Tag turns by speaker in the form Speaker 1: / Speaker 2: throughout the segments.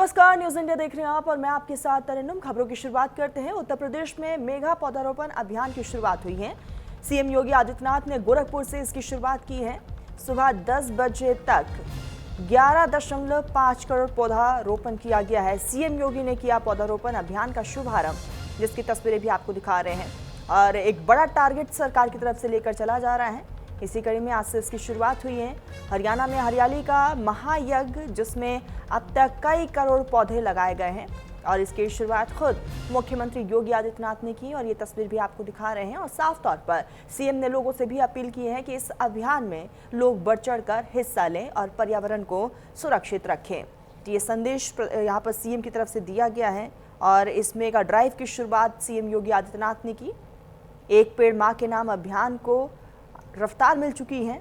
Speaker 1: नमस्कार, news India देख रहे हैं आप और मैं आपके साथ तरन्नुम। खबरों की शुरुआत करते हैं। उत्तर प्रदेश में मेगा पौधारोपण अभियान की शुरुआत हुई है। सीएम योगी आदित्यनाथ ने गोरखपुर से इसकी शुरुआत की है। सुबह 10 बजे तक 11.5 करोड़ पौधारोपण किया गया है। सीएम योगी ने किया पौधारोपण अभियान का शुभारंभ, जिसकी तस्वीरें भी आपको दिखा रहे हैं और एक बड़ा टारगेट सरकार की तरफ से लेकर चला जा रहा है। इसी कड़ी में आज से इसकी शुरुआत हुई है। हरियाणा में हरियाली का महायज्ञ, जिसमें अब तक कई करोड़ पौधे लगाए गए हैं और इसकी शुरुआत खुद मुख्यमंत्री योगी आदित्यनाथ ने की और ये तस्वीर भी आपको दिखा रहे हैं। और साफ तौर पर सीएम ने लोगों से भी अपील की है कि इस अभियान में लोग बढ़ चढ़कर हिस्सा लें और पर्यावरण को सुरक्षित रखें। तो ये संदेश यहाँ पर सीएम की तरफ से दिया गया है और इस मेगा ड्राइव की शुरुआत सीएम योगी आदित्यनाथ ने की। एक पेड़ माँ के नाम अभियान को रफ्तार मिल चुकी है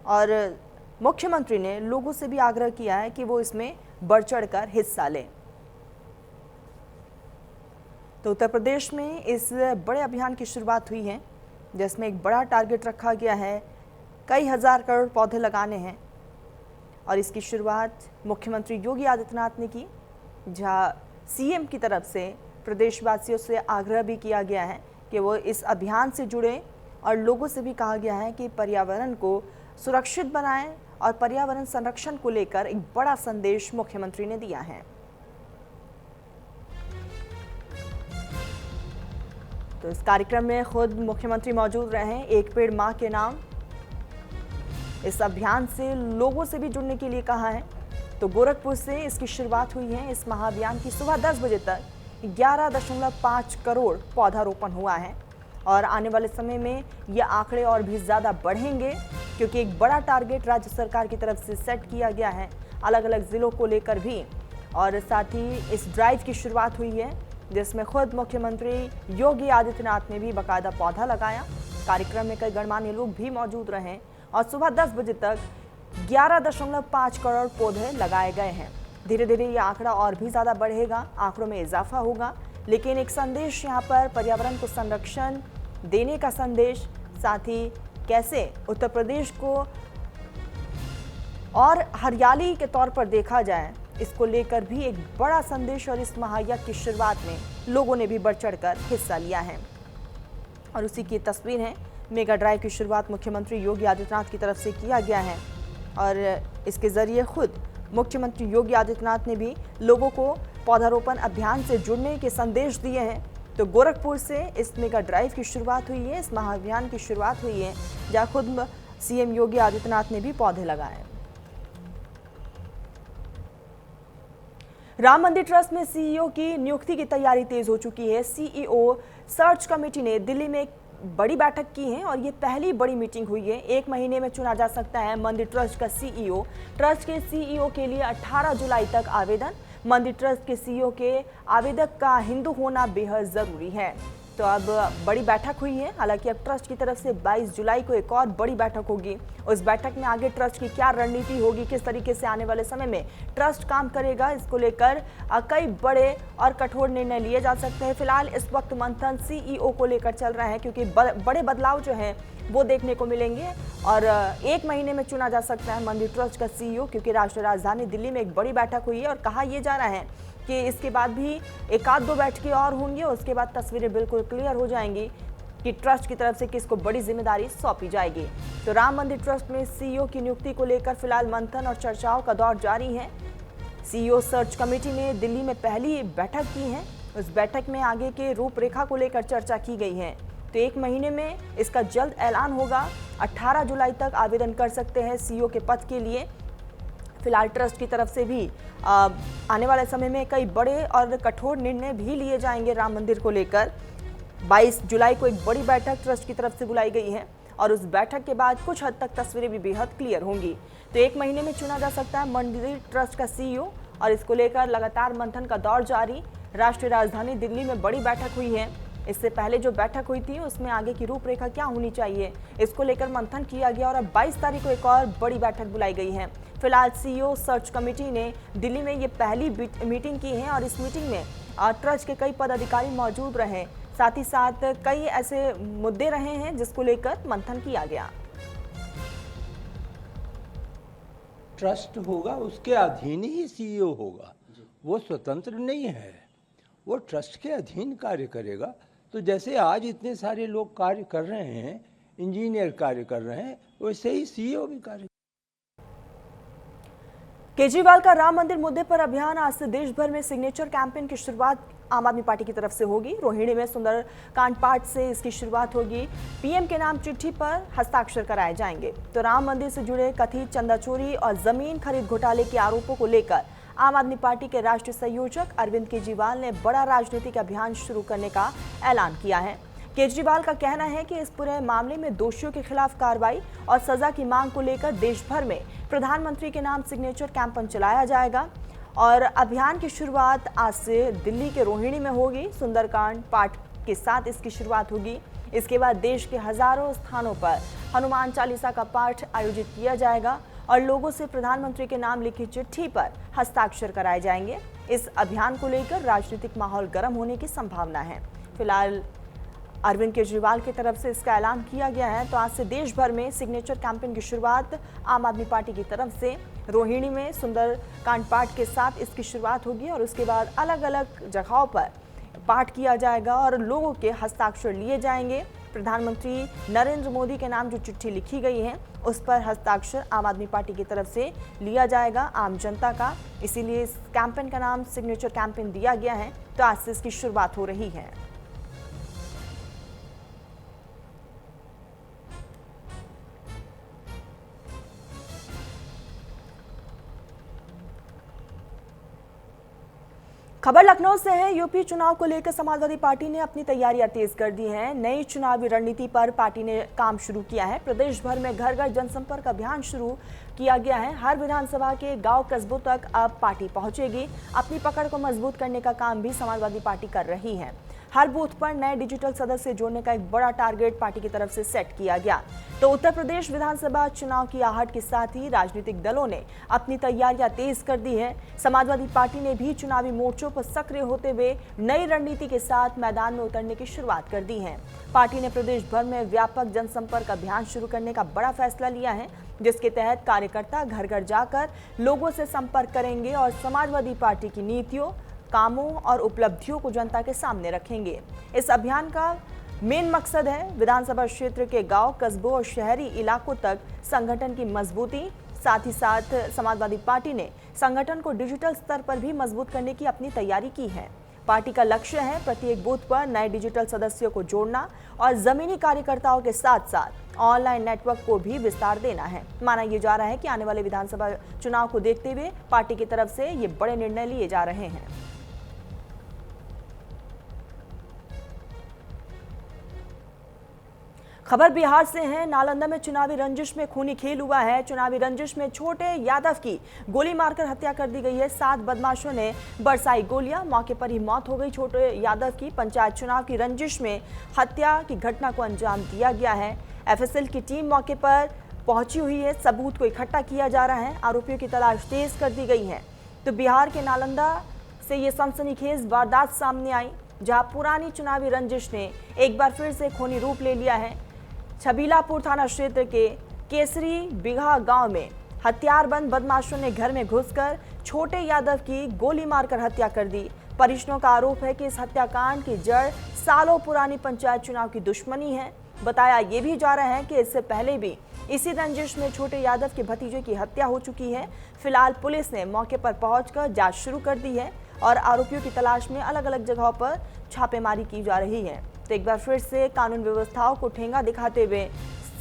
Speaker 1: और मुख्यमंत्री ने लोगों से भी आग्रह किया है कि वो इसमें बढ़ चढ़कर हिस्सा लें। तो उत्तर प्रदेश में इस बड़े अभियान की शुरुआत हुई है, जिसमें एक बड़ा टारगेट रखा गया है। कई हजार करोड़ पौधे लगाने हैं और इसकी शुरुआत मुख्यमंत्री योगी आदित्यनाथ ने की, जहां सीएम की तरफ से प्रदेशवासियों से आग्रह भी किया गया है कि वो इस अभियान से जुड़े और लोगों से भी कहा गया है कि पर्यावरण को सुरक्षित बनाएं और पर्यावरण संरक्षण को लेकर एक बड़ा संदेश मुख्यमंत्री ने दिया है। तो इस कार्यक्रम में खुद मुख्यमंत्री मौजूद रहे। एक पेड़ मां के नाम इस अभियान से लोगों से भी जुड़ने के लिए कहा है। तो गोरखपुर से इसकी शुरुआत हुई है। इस महाअभियान की सुबह 10 बजे तक 11.5 करोड़ पौधारोपण हुआ है और आने वाले समय में ये आंकड़े और भी ज़्यादा बढ़ेंगे, क्योंकि एक बड़ा टारगेट राज्य सरकार की तरफ से सेट किया गया है अलग अलग ज़िलों को लेकर भी। और साथ ही इस ड्राइव की शुरुआत हुई है, जिसमें खुद मुख्यमंत्री योगी आदित्यनाथ ने भी बाकायदा पौधा लगाया। कार्यक्रम में कई गणमान्य लोग भी मौजूद रहे और सुबह 10 बजे तक 11.5 करोड़ पौधे लगाए गए हैं। धीरे धीरे ये आंकड़ा और भी ज़्यादा बढ़ेगा, आंकड़ों में इजाफा होगा, लेकिन एक संदेश यहाँ पर पर्यावरण को संरक्षण देने का संदेश, साथ ही कैसे उत्तर प्रदेश को और हरियाली के तौर पर देखा जाए, इसको लेकर भी एक बड़ा संदेश। और इस महायज्ञ की शुरुआत में लोगों ने भी बढ़ चढ़कर हिस्सा लिया है और उसी की तस्वीर है। मेगा ड्राइव की शुरुआत मुख्यमंत्री योगी आदित्यनाथ की तरफ से किया गया है और इसके जरिए खुद मुख्यमंत्री योगी आदित्यनाथ ने भी लोगों को पौधारोपण अभियान से जुड़ने के संदेश दिए हैं। तो गोरखपुर से इस मेगा ड्राइव की शुरुआत हुई है, इस महाअभियान की शुरुआत हुई है, जहां खुद सीएम योगी आदित्यनाथ ने भी पौधे लगाए। राम मंदिर ट्रस्ट में सीईओ की नियुक्ति की तैयारी तेज हो चुकी है। सीईओ सर्च कमेटी ने दिल्ली में एक बड़ी बैठक की है और ये पहली बड़ी मीटिंग हुई है। 1 महीने में चुना जा सकता है मंदिर ट्रस्ट का सीईओ। ट्रस्ट के सीईओ के लिए 18 जुलाई तक आवेदन। मंदिर ट्रस्ट के सीईओ के आवेदक का हिंदू होना बेहद जरूरी है। तो अब बड़ी बैठक हुई है। हालांकि अब ट्रस्ट की तरफ से 22 जुलाई को एक और बड़ी बैठक होगी। उस बैठक में आगे ट्रस्ट की क्या रणनीति होगी, किस तरीके से आने वाले समय में ट्रस्ट काम करेगा, इसको लेकर कई बड़े और कठोर निर्णय लिए जा सकते हैं। फिलहाल इस वक्त मंथन सीईओ को लेकर चल रहा है, क्योंकि बड़े बदलाव जो हैं वो देखने को मिलेंगे और 1 महीने में चुना जा सकता है मंदिर ट्रस्ट का सीईओ, क्योंकि राष्ट्रीय राजधानी दिल्ली में एक बड़ी बैठक हुई है और कहा यह जा रहा है कि इसके बाद भी 1-2 बैठकें और होंगी और उसके बाद तस्वीरें बिल्कुल क्लियर हो जाएंगी कि ट्रस्ट की तरफ से किसको बड़ी जिम्मेदारी सौंपी जाएगी। तो राम मंदिर ट्रस्ट में सीईओ की नियुक्ति को लेकर फिलहाल मंथन और चर्चाओं का दौर जारी है। सीईओ सर्च कमेटी ने दिल्ली में पहली बैठक की है। उस बैठक में आगे के रूपरेखा को लेकर चर्चा की गई है। तो 1 महीने में इसका जल्द ऐलान होगा। 18 जुलाई तक आवेदन कर सकते हैं सीईओ के पद के लिए। फिलहाल ट्रस्ट की तरफ से भी आने वाले समय में कई बड़े और कठोर निर्णय भी लिए जाएंगे राम मंदिर को लेकर। 22 जुलाई को एक बड़ी बैठक ट्रस्ट की तरफ से बुलाई गई है और उस बैठक के बाद कुछ हद तक तस्वीरें भी बेहद क्लियर होंगी। तो 1 महीने में चुना जा सकता है मंदिर ट्रस्ट का सीईओ और इसको लेकर लगातार मंथन का दौर जारी। राष्ट्रीय राजधानी दिल्ली में बड़ी बैठक हुई है। इससे पहले जो बैठक हुई थी उसमें आगे की रूपरेखा क्या होनी चाहिए, इसको लेकर मंथन किया गया और अब 22 तारीख को एक और बड़ी बैठक बुलाई गई है। फिलहाल सीईओ सर्च कमेटी ने दिल्ली में ये पहली मीटिंग की है और इस मीटिंग में ट्रस्ट के कई पदाधिकारी मौजूद रहे। साथ ही साथ कई ऐसे मुद्दे रहे हैं जिसको लेकर मंथन किया गया।
Speaker 2: ट्रस्ट होगा उसके अधीन ही सीईओ होगा वो स्वतंत्र नहीं है, वो ट्रस्ट के अधीन कार्य करेगा। तो जैसे आज इतने सारे लोग कार्य कर रहे हैं, इंजीनियर कार्य कर रहे हैं, वैसे ही सीईओ भी कार्य।
Speaker 1: केजरीवाल का राम मंदिर मुद्दे पर अभियान आज से देश भर में सिग्नेचर कैंपेन की शुरुआत आम आदमी पार्टी की तरफ से होगी। रोहिणी में सुंदरकांड पाठ से इसकी शुरुआत होगी। पीएम के नाम चिट्ठी पर हस्ताक्षर कराए जाएंगे। तो राम मंदिर से जुड़े कथित चंदा चोरी और जमीन खरीद घोटाले के आरोपों को लेकर आम आदमी पार्टी के राष्ट्रीय संयोजक अरविंद केजरीवाल ने बड़ा राजनीतिक अभियान शुरू करने का ऐलान किया है। केजरीवाल का कहना है कि इस पूरे मामले में दोषियों के खिलाफ कार्रवाई और सजा की मांग को लेकर देश भर में प्रधानमंत्री के नाम सिग्नेचर कैंपेन चलाया जाएगा और अभियान की शुरुआत आज से दिल्ली के रोहिणी में होगी। सुंदरकांड पाठ के साथ इसकी शुरुआत होगी। इसके बाद देश के हजारों स्थानों पर हनुमान चालीसा का पाठ आयोजित किया जाएगा और लोगों से प्रधानमंत्री के नाम लिखी चिट्ठी पर हस्ताक्षर कराए जाएंगे। इस अभियान को लेकर राजनीतिक माहौल गर्म होने की संभावना है। फिलहाल अरविंद केजरीवाल की तरफ से इसका ऐलान किया गया है। तो आज से देश भर में सिग्नेचर कैंपेन की शुरुआत आम आदमी पार्टी की तरफ से रोहिणी में सुंदरकांड पाठ के साथ इसकी शुरुआत होगी और उसके बाद अलग अलग जगहों पर पाठ किया जाएगा और लोगों के हस्ताक्षर लिए जाएंगे। प्रधानमंत्री नरेंद्र मोदी के नाम जो चिट्ठी लिखी गई है उस पर हस्ताक्षर आम आदमी पार्टी की तरफ से लिया जाएगा आम जनता का। इसीलिए इस कैंपेन का नाम सिग्नेचर कैंपेन दिया गया है। तो आज से इसकी शुरुआत हो रही है। खबर लखनऊ से है। यूपी चुनाव को लेकर समाजवादी पार्टी ने अपनी तैयारियां तेज कर दी हैं। नई चुनावी रणनीति पर पार्टी ने काम शुरू किया है। प्रदेश भर में घर घर जनसंपर्क अभियान शुरू किया गया है। हर विधानसभा के गांव कस्बों तक अब पार्टी पहुंचेगी। अपनी पकड़ को मजबूत करने का काम भी समाजवादी पार्टी कर रही है। हर बूथ पर नए डिजिटल सदस्य जोड़ने का एक बड़ा टारगेट पार्टी की तरफ से सेट किया गया। तो उत्तर प्रदेश विधानसभा चुनाव की आहट के साथ ही राजनीतिक दलों ने अपनी तैयारियां तेज कर दी है। समाजवादी पार्टी ने भी चुनावी मोर्चों पर सक्रिय होते हुए नई रणनीति के साथ मैदान में उतरने की शुरुआत कर दी है। पार्टी ने प्रदेश भर में व्यापक जनसंपर्क अभियान शुरू करने का बड़ा फैसला लिया है, जिसके तहत कार्यकर्ता घर घर जाकर लोगों से संपर्क करेंगे और समाजवादी पार्टी की नीतियों, कामों और उपलब्धियों को जनता के सामने रखेंगे। इस अभियान का मेन मकसद है विधानसभा क्षेत्र के गांव, कस्बों और शहरी इलाकों तक संगठन की मजबूती। साथ ही साथ समाजवादी पार्टी ने संगठन को डिजिटल स्तर पर भी मजबूत करने की अपनी तैयारी की है। पार्टी का लक्ष्य है प्रत्येक बूथ पर नए डिजिटल सदस्यों को जोड़ना और जमीनी कार्यकर्ताओं के साथ साथ ऑनलाइन नेटवर्क को भी विस्तार देना है। माना यह जा रहा है कि आने वाले विधानसभा चुनाव को देखते हुए पार्टी की तरफ से ये बड़े निर्णय लिए जा रहे हैं। खबर बिहार से है। नालंदा में चुनावी रंजिश में खूनी खेल हुआ है। चुनावी रंजिश में छोटे यादव की गोली मारकर हत्या कर दी गई है। 7 बदमाशों ने बरसाई गोलियां, मौके पर ही मौत हो गई छोटे यादव की। पंचायत चुनाव की रंजिश में हत्या की घटना को अंजाम दिया गया है। एफएसएल की टीम मौके पर पहुंची हुई है। सबूत को इकट्ठा किया जा रहा है। आरोपियों की तलाश तेज कर दी गई है। तो बिहार के नालंदा से ये सनसनीखेज वारदात सामने आई, जहां पुरानी चुनावी रंजिश ने एक बार फिर से खूनी रूप ले लिया है। छबीलापुर थाना क्षेत्र के केसरी बिघा गांव में हथियारबंद बदमाशों ने घर में घुसकर छोटे यादव की गोली मारकर हत्या कर दी। परिजनों का आरोप है कि इस हत्याकांड की जड़ सालों पुरानी पंचायत चुनाव की दुश्मनी है। बताया ये भी जा रहा है कि इससे पहले भी इसी रंजिश में छोटे यादव के भतीजे की हत्या हो चुकी है। फिलहाल पुलिस ने मौके पर पहुंचकर जांच शुरू कर दी है और आरोपियों की तलाश में अलग अलग जगहों पर छापेमारी की जा रही है। तो एक बार फिर से कानून व्यवस्थाओं को ठेंगा दिखाते हुए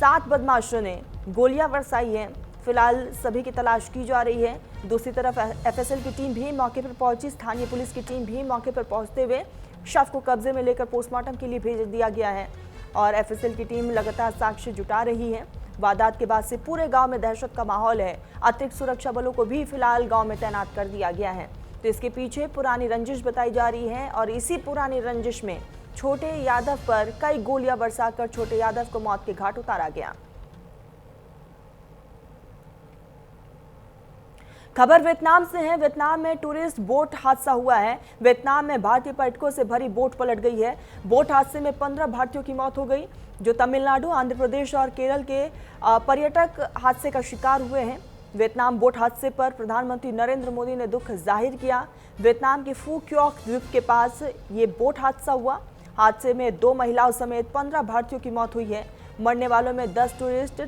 Speaker 1: 7 बदमाशों ने गोलियां बरसाई हैं। फिलहाल सभी की तलाश की जा रही है। दूसरी तरफ एफएसएल की टीम भी मौके पर पहुंची। स्थानीय पुलिस की टीम भी मौके पर पहुंचते हुए शव को कब्जे में लेकर पोस्टमार्टम के लिए भेज दिया गया है और एफएसएल की टीम लगातार साक्ष्य जुटा रही है। वारदात के बाद से पूरे गांव में दहशत का माहौल है। अतिरिक्त सुरक्षा बलों को भी फिलहाल गांव में तैनात कर दिया गया है। तो इसके पीछे पुरानी रंजिश बताई जा रही है और इसी पुरानी रंजिश में छोटे यादव पर कई गोलियां बरसाकर छोटे यादव को मौत के घाट उतारा गया। खबर वियतनाम से है। वियतनाम में टूरिस्ट बोट हादसा हुआ है। वियतनाम में भारतीय पर्यटकों से भरी बोट पलट गई है। बोट हादसे में 15 भारतीयों की मौत हो गई, जो तमिलनाडु, आंध्र प्रदेश और केरल के पर्यटक हादसे का शिकार हुए हैं। वियतनाम बोट हादसे पर प्रधानमंत्री नरेंद्र मोदी ने दुख जाहिर किया। वियतनाम के फू क्योक द्वीप के पास ये बोट हादसा हुआ। हादसे में 2 महिलाओं समेत 15 भारतीयों की मौत हुई है। मरने वालों में 10 टूरिस्ट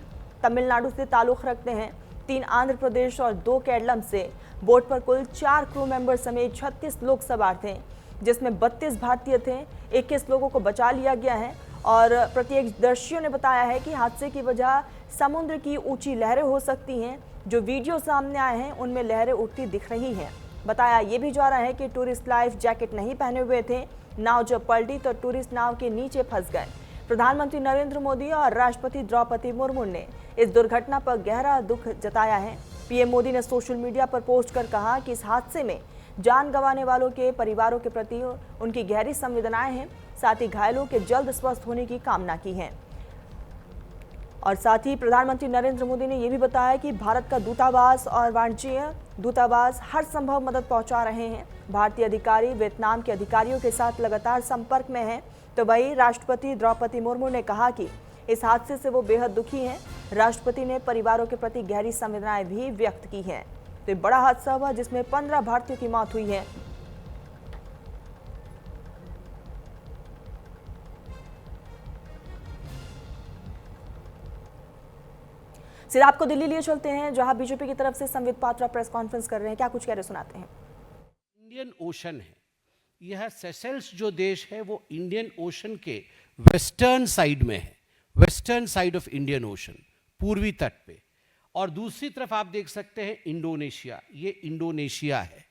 Speaker 1: तमिलनाडु से ताल्लुक रखते हैं, 3 आंध्र प्रदेश और 2 केरलम से। बोट पर कुल 4 क्रू मेंबर समेत 36 लोग सवार थे, जिसमें 32 भारतीय थे। 21 लोगों को बचा लिया गया है और प्रत्यक्षदर्शियों ने बताया है कि हादसे की वजह समुद्र की ऊंची लहरें हो सकती हैं। जो वीडियो सामने आए हैं उनमें लहरें उठती दिख रही हैं। बताया ये भी जा रहा है कि टूरिस्ट लाइफ जैकेट नहीं पहने हुए थे। नाव जब पलटी तो टूरिस्ट नाव के नीचे फंस गए। प्रधानमंत्री नरेंद्र मोदी और राष्ट्रपति द्रौपदी मुर्मू ने इस दुर्घटना पर गहरा दुख जताया है। पीएम मोदी ने सोशल मीडिया पर पोस्ट कर कहा कि इस हादसे में जान गंवाने वालों के परिवारों के प्रति उनकी गहरी संवेदनाएं हैं। साथ ही घायलों के जल्द स्वस्थ होने की कामना की है। और साथ ही प्रधानमंत्री नरेंद्र मोदी ने यह भी बताया कि भारत का दूतावास और वाणिज्य दूतावास हर संभव मदद पहुंचा रहे हैं। भारतीय अधिकारी वियतनाम के अधिकारियों के साथ लगातार संपर्क में हैं। तो वहीं राष्ट्रपति द्रौपदी मुर्मू ने कहा कि इस हादसे से वो बेहद दुखी हैं। राष्ट्रपति ने परिवारों के प्रति गहरी संवेदनाएं भी व्यक्त की हैं। तो एक बड़ा हादसा हुआ जिसमें 15 भारतीयों की मौत हुई है। सीधा आपको दिल्ली लिए चलते हैं, जहां बीजेपी की तरफ से संबित पात्रा प्रेस कॉन्फ्रेंस कर रहे हैं। क्या कुछ कह रहे सुनाते हैं।
Speaker 3: इंडियन ओशन है, यह सेशेल्स जो देश है वो इंडियन ओशन के वेस्टर्न साइड में है, western side of Indian ocean, पूर्वी तट पे। और दूसरी तरफ आप देख सकते हैं इंडोनेशिया, ये इंडोनेशिया है।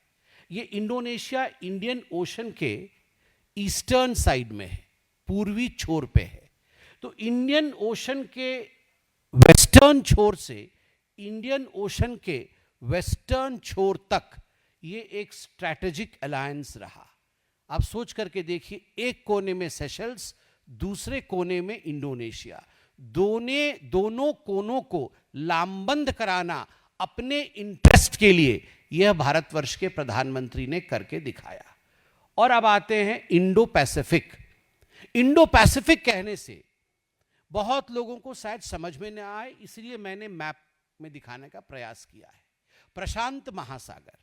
Speaker 3: ये इंडोनेशिया इंडियन ओशन के ईस्टर्न साइड में है, पूर्वी छोर पे है। तो इंडियन ओशन के वेस्टर्न छोर से इंडियन ओशन के वेस्टर्न छोर तक ये एक स्ट्रैटेजिक अलायंस रहा। आप सोच करके देखिए, एक कोने में सेशल्स, दूसरे कोने में इंडोनेशिया, दोनों कोनों को लामबंद कराना अपने इंटरेस्ट के लिए यह भारतवर्ष के प्रधानमंत्री ने करके दिखाया। और अब आते हैं इंडो पैसिफिक। इंडो पैसिफिक कहने से बहुत लोगों को शायद समझ में न आए, इसलिए मैंने मैप में दिखाने का प्रयास किया है। प्रशांत महासागर,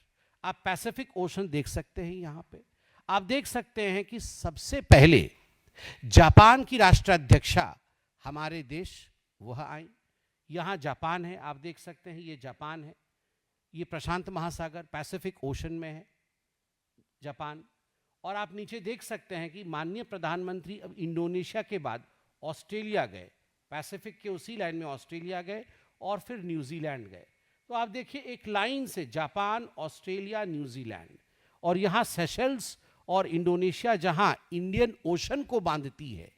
Speaker 3: आप पैसिफिक ओशन देख सकते हैं। यहां पे आप देख सकते हैं कि सबसे पहले जापान की राष्ट्राध्यक्षा हमारे देश वह आई। यहां जापान है, आप देख सकते हैं, ये जापान है। ये प्रशांत महासागर पैसिफिक ओशन में है जापान। और आप नीचे देख सकते हैं कि माननीय प्रधानमंत्री अब इंडोनेशिया के बाद ऑस्ट्रेलिया गए, पैसिफिक के उसी लाइन में ऑस्ट्रेलिया गए और फिर न्यूजीलैंड गए। तो आप देखिए एक लाइन से जापान, ऑस्ट्रेलिया, न्यूजीलैंड, और यहाँ सेशल्स और इंडोनेशिया जहाँ इंडियन ओशन को बांधती है,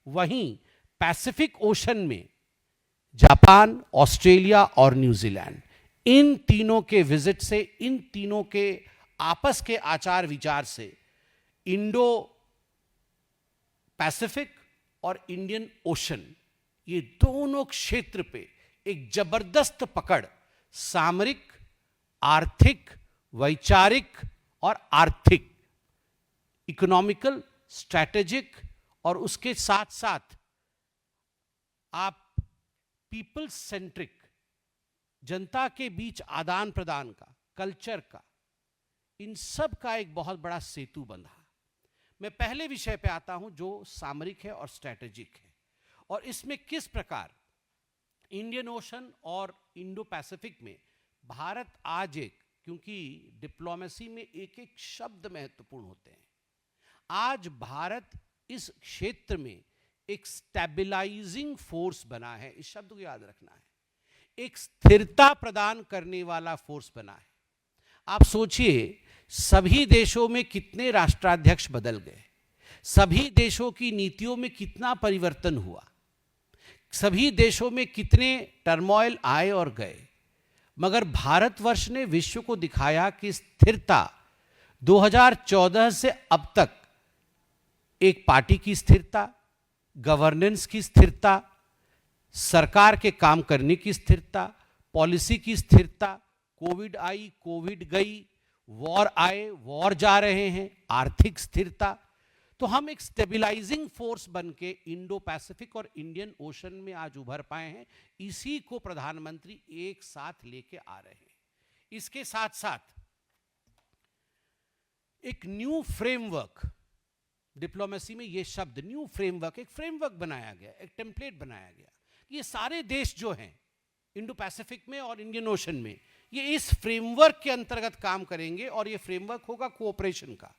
Speaker 3: वहीं पैसिफिक ओशन में जापान, ऑस्ट्रेलिया और न्यूजीलैंड, इन तीनों के विजिट से, इन तीनों के आपस के आचार विचार से इंडो पैसिफिक और इंडियन ओशन, ये दोनों क्षेत्र पे एक जबरदस्त पकड़, सामरिक, आर्थिक, वैचारिक और आर्थिक, इकोनॉमिकल, स्ट्रैटेजिक, और उसके साथ साथ आप पीपल सेंट्रिक, जनता के बीच आदान प्रदान का, कल्चर का, इन सब का एक बहुत बड़ा सेतु बंधा। मैं पहले विषय पे आता हूं जो सामरिक है और स्ट्रैटेजिक है, और इसमें किस प्रकार इंडियन ओशन और इंडो पैसिफिक में भारत आज एक, क्योंकि डिप्लोमेसी में एक एक शब्द महत्वपूर्ण होते हैं, आज भारत इस क्षेत्र में एक स्टेबलाइजिंग फोर्स बना है। इस शब्द को याद रखना है, एक स्थिरता प्रदान करने वाला फोर्स बना है। आप सोचिए, सभी देशों में कितने राष्ट्राध्यक्ष बदल गए, सभी देशों की नीतियों में कितना परिवर्तन हुआ, सभी देशों में कितने टर्मोइल आए और गए, मगर भारतवर्ष ने विश्व को दिखाया कि स्थिरता 2014 से अब तक एक पार्टी की स्थिरता, गवर्नेंस की स्थिरता, सरकार के काम करने की स्थिरता, पॉलिसी की स्थिरता, कोविड आई, कोविड गई, वॉर आए, वॉर जा रहे हैं, आर्थिक स्थिरता। तो हम एक स्टेबिलाइजिंग फोर्स बन के इंडो पैसिफिक और इंडियन ओशन में आज उभर पाए हैं। इसी को प्रधानमंत्री एक साथ लेके आ रहे हैं। इसके साथ साथ एक न्यू फ्रेमवर्क, डिप्लोमेसी में ये शब्द न्यू फ्रेमवर्क, एक फ्रेमवर्क बनाया गया, एक टेम्पलेट बनाया गया। ये सारे देश जो हैं इंडो पैसिफिक में और इंडियन ओशन में, ये इस फ्रेमवर्क के अंतर्गत काम करेंगे और ये फ्रेमवर्क होगा कोऑपरेशन का।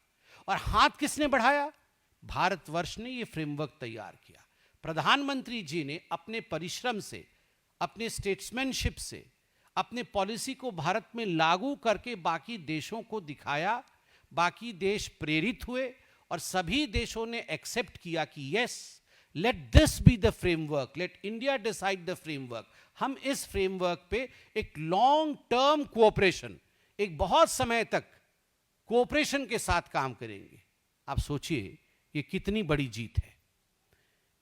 Speaker 3: और हाथ किसने बढ़ाया? भारतवर्ष ने ये फ्रेमवर्क तैयार किया। प्रधानमंत्री जी ने अपने परिश्रम से, अपने स्टेट्समैनशिप से, अपने पॉलिसी को भारत में लागू करके बाकी देशों को दिखाया। बाकी देश प्रेरित हुए और सभी देशों ने एक्सेप्ट किया कि yes, let this be the framework, let India decide the framework. हम इस फ्रेमवर्क पे एक लॉन्ग टर्म कोऑपरेशन, एक बहुत समय तक कोऑपरेशन के साथ काम करेंगे। आप सोचिए ये कितनी बड़ी जीत है।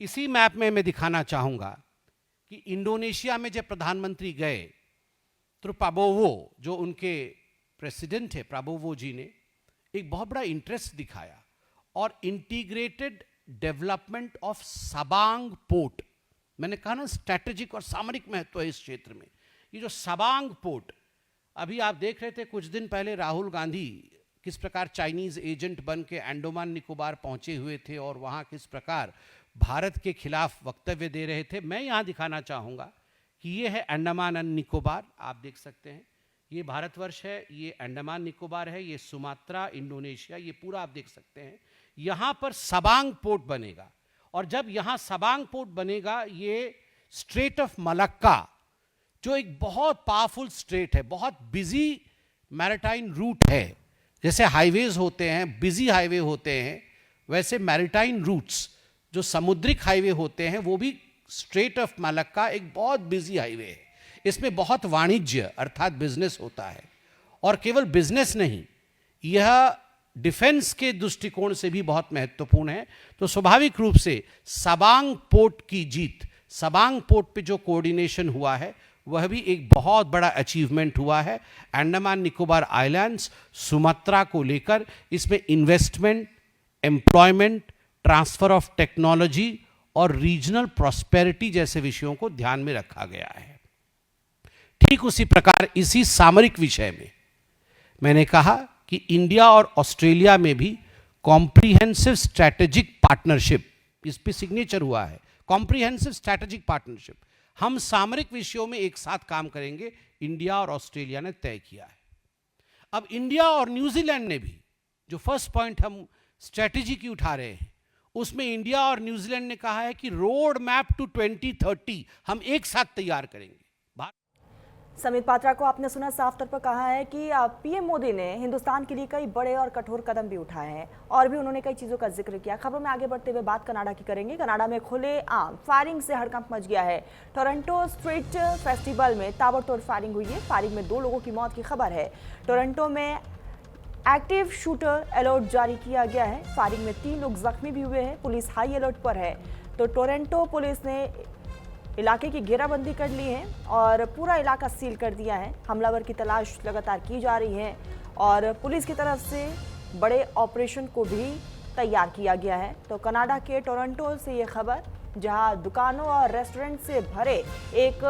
Speaker 3: इसी मैप में मैं दिखाना चाहूंगा कि इंडोनेशिया में जब प्रधानमंत्री गए तो प्राबोवो, जो उनके प्रेसिडेंट है, प्राबोवो जी ने एक बहुत बड़ा इंटरेस्ट दिखाया और integrated development of Sabang port, मैंने कहा ना स्ट्रैटेजिक और सामरिक महत्व है इस क्षेत्र में। ये जो सबांग पोर्ट, अभी आप देख रहे थे कुछ दिन पहले राहुल गांधी किस प्रकार चाइनीज एजेंट बन के अंडमान निकोबार पहुंचे हुए थे और वहां किस प्रकार भारत के खिलाफ वक्तव्य दे रहे थे। मैं यहां दिखाना चाहूंगा कि ये है अंडमान एंड निकोबार, आप देख सकते हैं। ये भारतवर्ष है, ये अंडमान निकोबार है, ये सुमात्रा, इंडोनेशिया, ये पूरा आप देख सकते हैं। यहां पर सबांग पोर्ट बनेगा और जब यहां सबांग पोर्ट बनेगा, ये स्ट्रेट ऑफ मलक्का, जो एक बहुत पावरफुल स्ट्रेट है, बहुत बिजी मैरिटाइम रूट है। जैसे हाईवेज होते हैं, बिजी हाईवे होते हैं, वैसे मैरिटाइम रूट्स जो समुद्रिक हाईवे होते हैं, वो भी स्ट्रेट ऑफ मलक्का एक बहुत बिजी हाईवे है। इसमें बहुत वाणिज्य अर्थात बिजनेस होता है और केवल बिजनेस नहीं, यह डिफेंस के दृष्टिकोण से भी बहुत महत्वपूर्ण है। तो स्वाभाविक रूप से सबांग पोर्ट की जीत, सबांग पोर्ट पे जो कोऑर्डिनेशन हुआ है, वह भी एक बहुत बड़ा अचीवमेंट हुआ है। अंडमान निकोबार आइलैंड्स, सुमात्रा को लेकर इसमें investment, employment, transfer of technology और रीजनल प्रॉस्पेरिटी जैसे विषयों को ध्यान में रखा गया है। ठीक उसी प्रकार इसी सामरिक विषय में मैंने कहा कि इंडिया और ऑस्ट्रेलिया में भी कॉम्प्रिहेंसिव स्ट्रैटेजिक पार्टनरशिप, इस पे सिग्नेचर हुआ है, कॉम्प्रिहेंसिव स्ट्रैटेजिक पार्टनरशिप। हम सामरिक विषयों में एक साथ काम करेंगे, इंडिया और ऑस्ट्रेलिया ने तय किया है। अब इंडिया और न्यूजीलैंड ने भी, जो फर्स्ट पॉइंट हम स्ट्रैटेजी की उठा रहे हैं, उसमें इंडिया और न्यूजीलैंड ने कहा है कि रोड मैप टू 2030 हम एक साथ तैयार करेंगे।
Speaker 1: समित पात्रा को आपने सुना, साफ तौर पर कहा है कि पीएम मोदी ने हिंदुस्तान के लिए कई बड़े और कठोर कदम भी उठाए हैं और भी उन्होंने कई चीज़ों का जिक्र किया। खबरों में आगे बढ़ते हुए बात कनाडा की करेंगे। कनाडा में खुलेआम फायरिंग से हड़कंप मच गया है। टोरंटो स्ट्रीट फेस्टिवल में ताबड़तोड़ फायरिंग हुई है। फायरिंग में 2 लोगों की मौत की खबर है। टोरंटो में एक्टिव शूटर अलर्ट जारी किया गया है। फायरिंग में 3 लोग जख्मी भी हुए हैं। पुलिस हाई अलर्ट पर है। तो टोरंटो पुलिस ने इलाके की घेराबंदी कर ली है और पूरा इलाका सील कर दिया है। हमलावर की तलाश लगातार की जा रही है और पुलिस की तरफ से बड़े ऑपरेशन को भी तैयार किया गया है। तो कनाडा के टोरंटो से ये खबर, जहां दुकानों और रेस्टोरेंट से भरे एक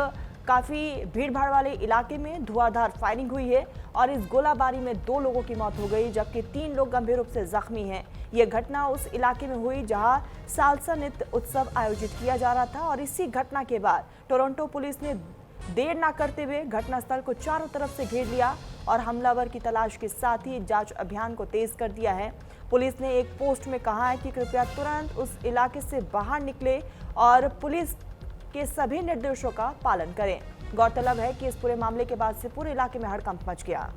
Speaker 1: काफ़ी भीड़भाड़ वाले इलाके में धुआंधार फायरिंग हुई है और इस गोलाबारी में 2 लोगों की मौत हो गई, जबकि 3 लोग गंभीर रूप से जख्मी हैं। यह घटना उस इलाके में हुई जहां सालसा नृत्य उत्सव आयोजित किया जा रहा था और इसी घटना के बाद टोरंटो पुलिस ने देर न करते हुए घटनास्थल को चारों तरफ से घेर लिया और हमलावर की तलाश के साथ ही जांच अभियान को तेज कर दिया है। पुलिस ने एक पोस्ट में कहा है कि कृपया तुरंत उस इलाके से बाहर निकले और पुलिस के सभी निर्देशों का पालन करें। गौरतलब है कि इस पूरे मामले के बाद से पूरे इलाके में हड़कंप मच गया।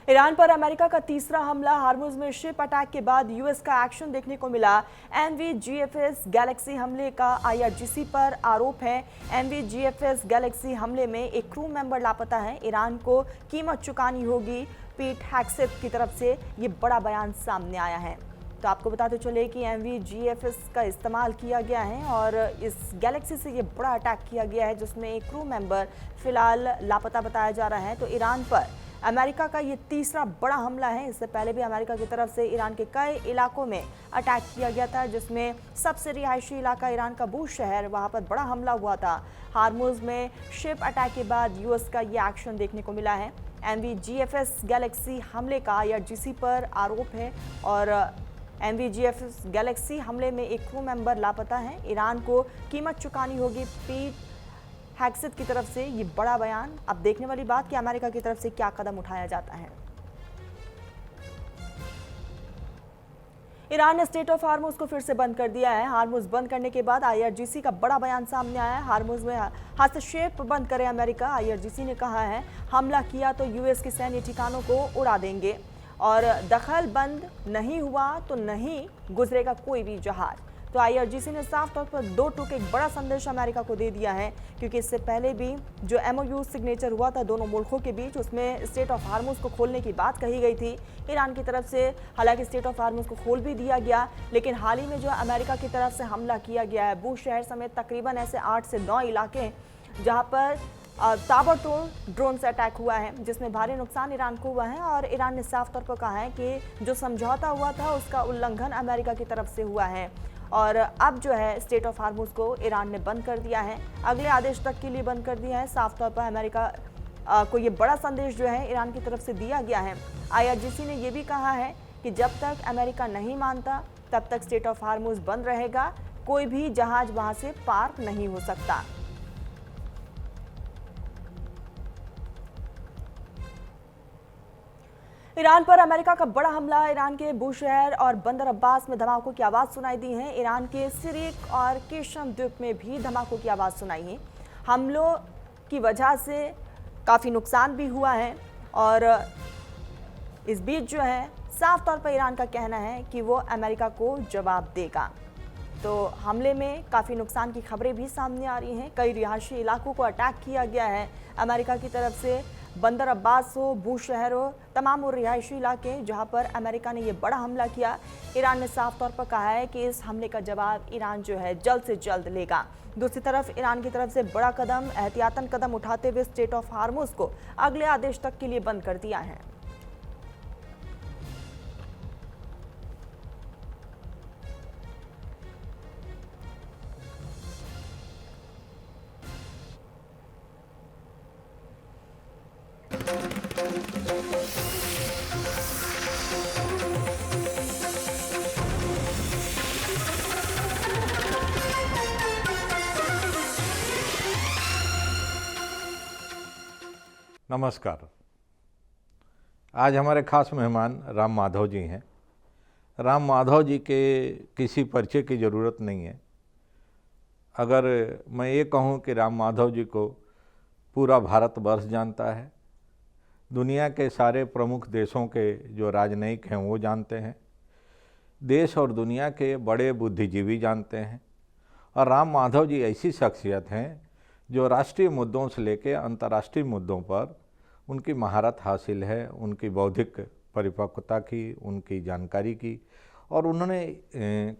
Speaker 1: ईरान पर अमेरिका का तीसरा हमला। हार्मुज में शिप अटैक के बाद यूएस का एक्शन देखने को मिला। MV-GFS गैलेक्सी हमले का IRGC पर आरोप है। MV-GFS गैलेक्सी हमले में एक क्रू मेंबर लापता है। ईरान को कीमत चुकानी होगी। पीट हेग्सेथ की तरफ से ये बड़ा बयान सामने आया है। तो आपको बताते चले कि MV-GFS का इस्तेमाल किया गया है और इस गैलेक्सी से ये बड़ा अटैक किया गया है जिसमें एक क्रू मेंबर फिलहाल लापता बताया जा रहा है। तो ईरान पर अमेरिका का ये तीसरा बड़ा हमला है। इससे पहले भी अमेरिका की तरफ से ईरान के कई इलाकों में अटैक किया गया था, जिसमें सबसे रिहायशी इलाका ईरान का बूश शहर, वहां पर बड़ा हमला हुआ था। हार्मुज में शिप अटैक के बाद यूएस का ये एक्शन देखने को मिला है। MV-GFS गैलेक्सी हमले का IRGC पर आरोप है और MV-GFS गैलेक्सी हमले में एक क्रू मेंबर लापता है। ईरान को कीमत चुकानी होगी। पीट हैग्सेथ की तरफ से ये बड़ा बयान। अब देखने वाली बात कि अमेरिका की तरफ से क्या कदम उठाया जाता है। ईरान ने स्टेट ऑफ हार्मुज को फिर से बंद कर दिया है। हार्मुज बंद करने के बाद IRGC का बड़ा बयान सामने आया है। हार्मुज में हस्तक्षेप बंद करे अमेरिका। IRGC ने कहा है हमला किया तो यूएस के सैन्य ठिकानों को उड़ा देंगे और दखल बंद नहीं हुआ तो नहीं गुजरेगा कोई भी जहाज। तो IRGC ने साफ तौर पर दो टूक एक बड़ा संदेश अमेरिका को दे दिया है, क्योंकि इससे पहले भी जो MOU सिग्नेचर हुआ था दोनों मुल्कों के बीच, उसमें स्टेट ऑफ हार्मुज को खोलने की बात कही गई थी ईरान की तरफ से। हालांकि स्टेट ऑफ हार्मुज को खोल भी दिया गया, लेकिन हाल ही में जो अमेरिका की तरफ से हमला किया गया है बूश शहर समेत तकरीबन ऐसे 8 से 9 इलाके जहाँ पर ताबड़तोड़ ड्रोन से अटैक हुआ है, जिसमें भारी नुकसान ईरान को हुआ है। और ईरान ने साफ तौर पर कहा है कि जो समझौता हुआ था उसका उल्लंघन अमेरिका की तरफ से हुआ है और अब जो है स्टेट ऑफ हार्मुज को ईरान ने बंद कर दिया है, अगले आदेश तक के लिए बंद कर दिया है। साफ तौर पर अमेरिका को ये बड़ा संदेश जो है ईरान की तरफ से दिया गया है। IRGC ने यह भी कहा है कि जब तक अमेरिका नहीं मानता तब तक स्टेट ऑफ हार्मुज बंद रहेगा, कोई भी जहाज वहां से पार नहीं हो सकता। ईरान पर अमेरिका का बड़ा हमला। ईरान के बूश शहर और बंदर अब्बास में धमाकों की आवाज़ सुनाई दी है। ईरान के सिरिक और केशम द्वीप में भी धमाकों की आवाज़ सुनाई है। हमलों की वजह से काफ़ी नुकसान भी हुआ है और इस बीच जो है साफ तौर पर ईरान का कहना है कि वो अमेरिका को जवाब देगा। तो हमले में काफ़ी नुकसान की खबरें भी सामने आ रही हैं। कई रिहायशी इलाकों को अटैक किया गया है अमेरिका की तरफ से। बंदर अब्बास हो, बूश शहर हो, तमाम वो रिहायशी इलाके जहां पर अमेरिका ने ये बड़ा हमला किया। ईरान ने साफ तौर पर कहा है कि इस हमले का जवाब ईरान जो है जल्द से जल्द लेगा। दूसरी तरफ ईरान की तरफ से बड़ा कदम, एहतियातन कदम उठाते हुए स्टेट ऑफ हार्मुज को अगले आदेश तक के लिए बंद कर दिया है।
Speaker 4: नमस्कार। आज हमारे खास मेहमान राम माधव जी हैं। राम माधव जी के किसी परिचय की ज़रूरत नहीं है। अगर मैं ये कहूँ कि राम माधव जी को पूरा भारतवर्ष जानता है, दुनिया के सारे प्रमुख देशों के जो राजनयिक हैं वो जानते हैं, देश और दुनिया के बड़े बुद्धिजीवी जानते हैं। और राम माधव जी ऐसी शख्सियत हैं जो राष्ट्रीय मुद्दों से लेकर अंतर्राष्ट्रीय मुद्दों पर उनकी महारत हासिल है, उनकी बौद्धिक परिपक्वता की, उनकी जानकारी की। और उन्होंने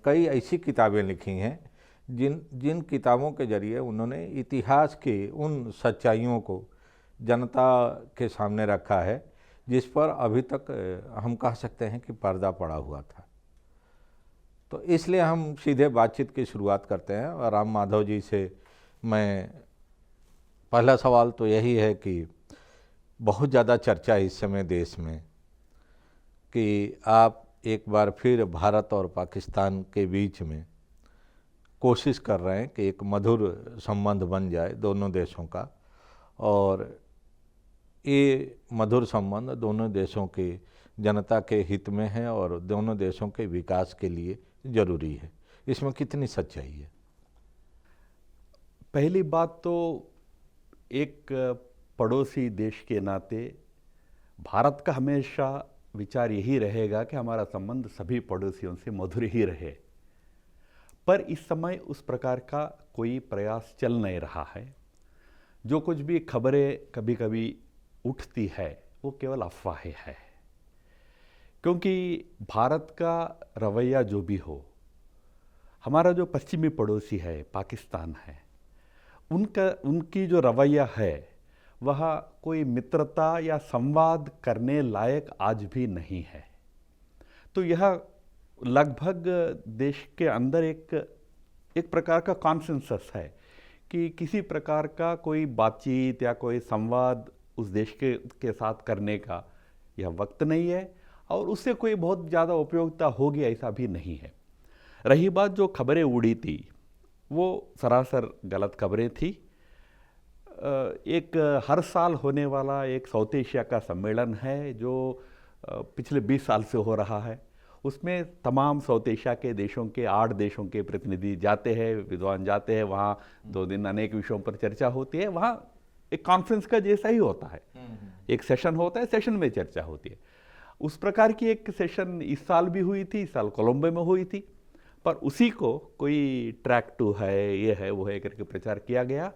Speaker 4: कई ऐसी किताबें लिखी हैं जिन किताबों के ज़रिए उन्होंने इतिहास की उन सच्चाइयों को जनता के सामने रखा है जिस पर अभी तक हम कह सकते हैं कि पर्दा पड़ा हुआ था। तो इसलिए हम सीधे बातचीत की शुरुआत करते हैं। और राम माधव जी से मैं पहला सवाल तो यही है कि बहुत ज़्यादा चर्चा इस समय देश में कि आप एक बार फिर भारत और पाकिस्तान के बीच में कोशिश कर रहे हैं कि एक मधुर संबंध बन जाए दोनों देशों का, और ये मधुर संबंध दोनों देशों के जनता के हित में है और दोनों देशों के विकास के लिए ज़रूरी है। इसमें कितनी सच्चाई है?
Speaker 5: पहली बात तो एक पड़ोसी देश के नाते भारत का हमेशा विचार यही रहेगा कि हमारा संबंध सभी पड़ोसियों से मधुर ही रहे। पर इस समय उस प्रकार का कोई प्रयास चल नहीं रहा है। जो कुछ भी खबरें कभी कभी उठती है वो केवल अफवाहें है। क्योंकि भारत का रवैया जो भी हो, हमारा जो पश्चिमी पड़ोसी है पाकिस्तान है, उनकी जो रवैया है वह कोई मित्रता या संवाद करने लायक आज भी नहीं है। तो यह लगभग देश के अंदर एक प्रकार का कॉन्सेंसस है कि किसी प्रकार का कोई बातचीत या कोई संवाद उस देश के साथ करने का यह वक्त नहीं है, और उससे कोई बहुत ज़्यादा उपयोगिता होगी ऐसा भी नहीं है। रही बात जो खबरें उड़ी थी, वो सरासर गलत खबरें थी। एक हर साल होने वाला एक साउथ एशिया का सम्मेलन है जो पिछले 20 साल से हो रहा है। उसमें तमाम साउथ एशिया के देशों के 8 देशों के प्रतिनिधि जाते हैं, विद्वान जाते हैं। वहाँ 2 दिन अनेक विषयों पर चर्चा होती है। वहाँ एक कॉन्फ्रेंस का जैसा ही होता है, एक सेशन होता है, सेशन में चर्चा होती है। उस प्रकार की एक सेशन इस साल भी हुई थी, इस साल कोलंबो में हुई थी। पर उसी को कोई ट्रैक 2 है, ये है, वो है करके प्रचार किया गया।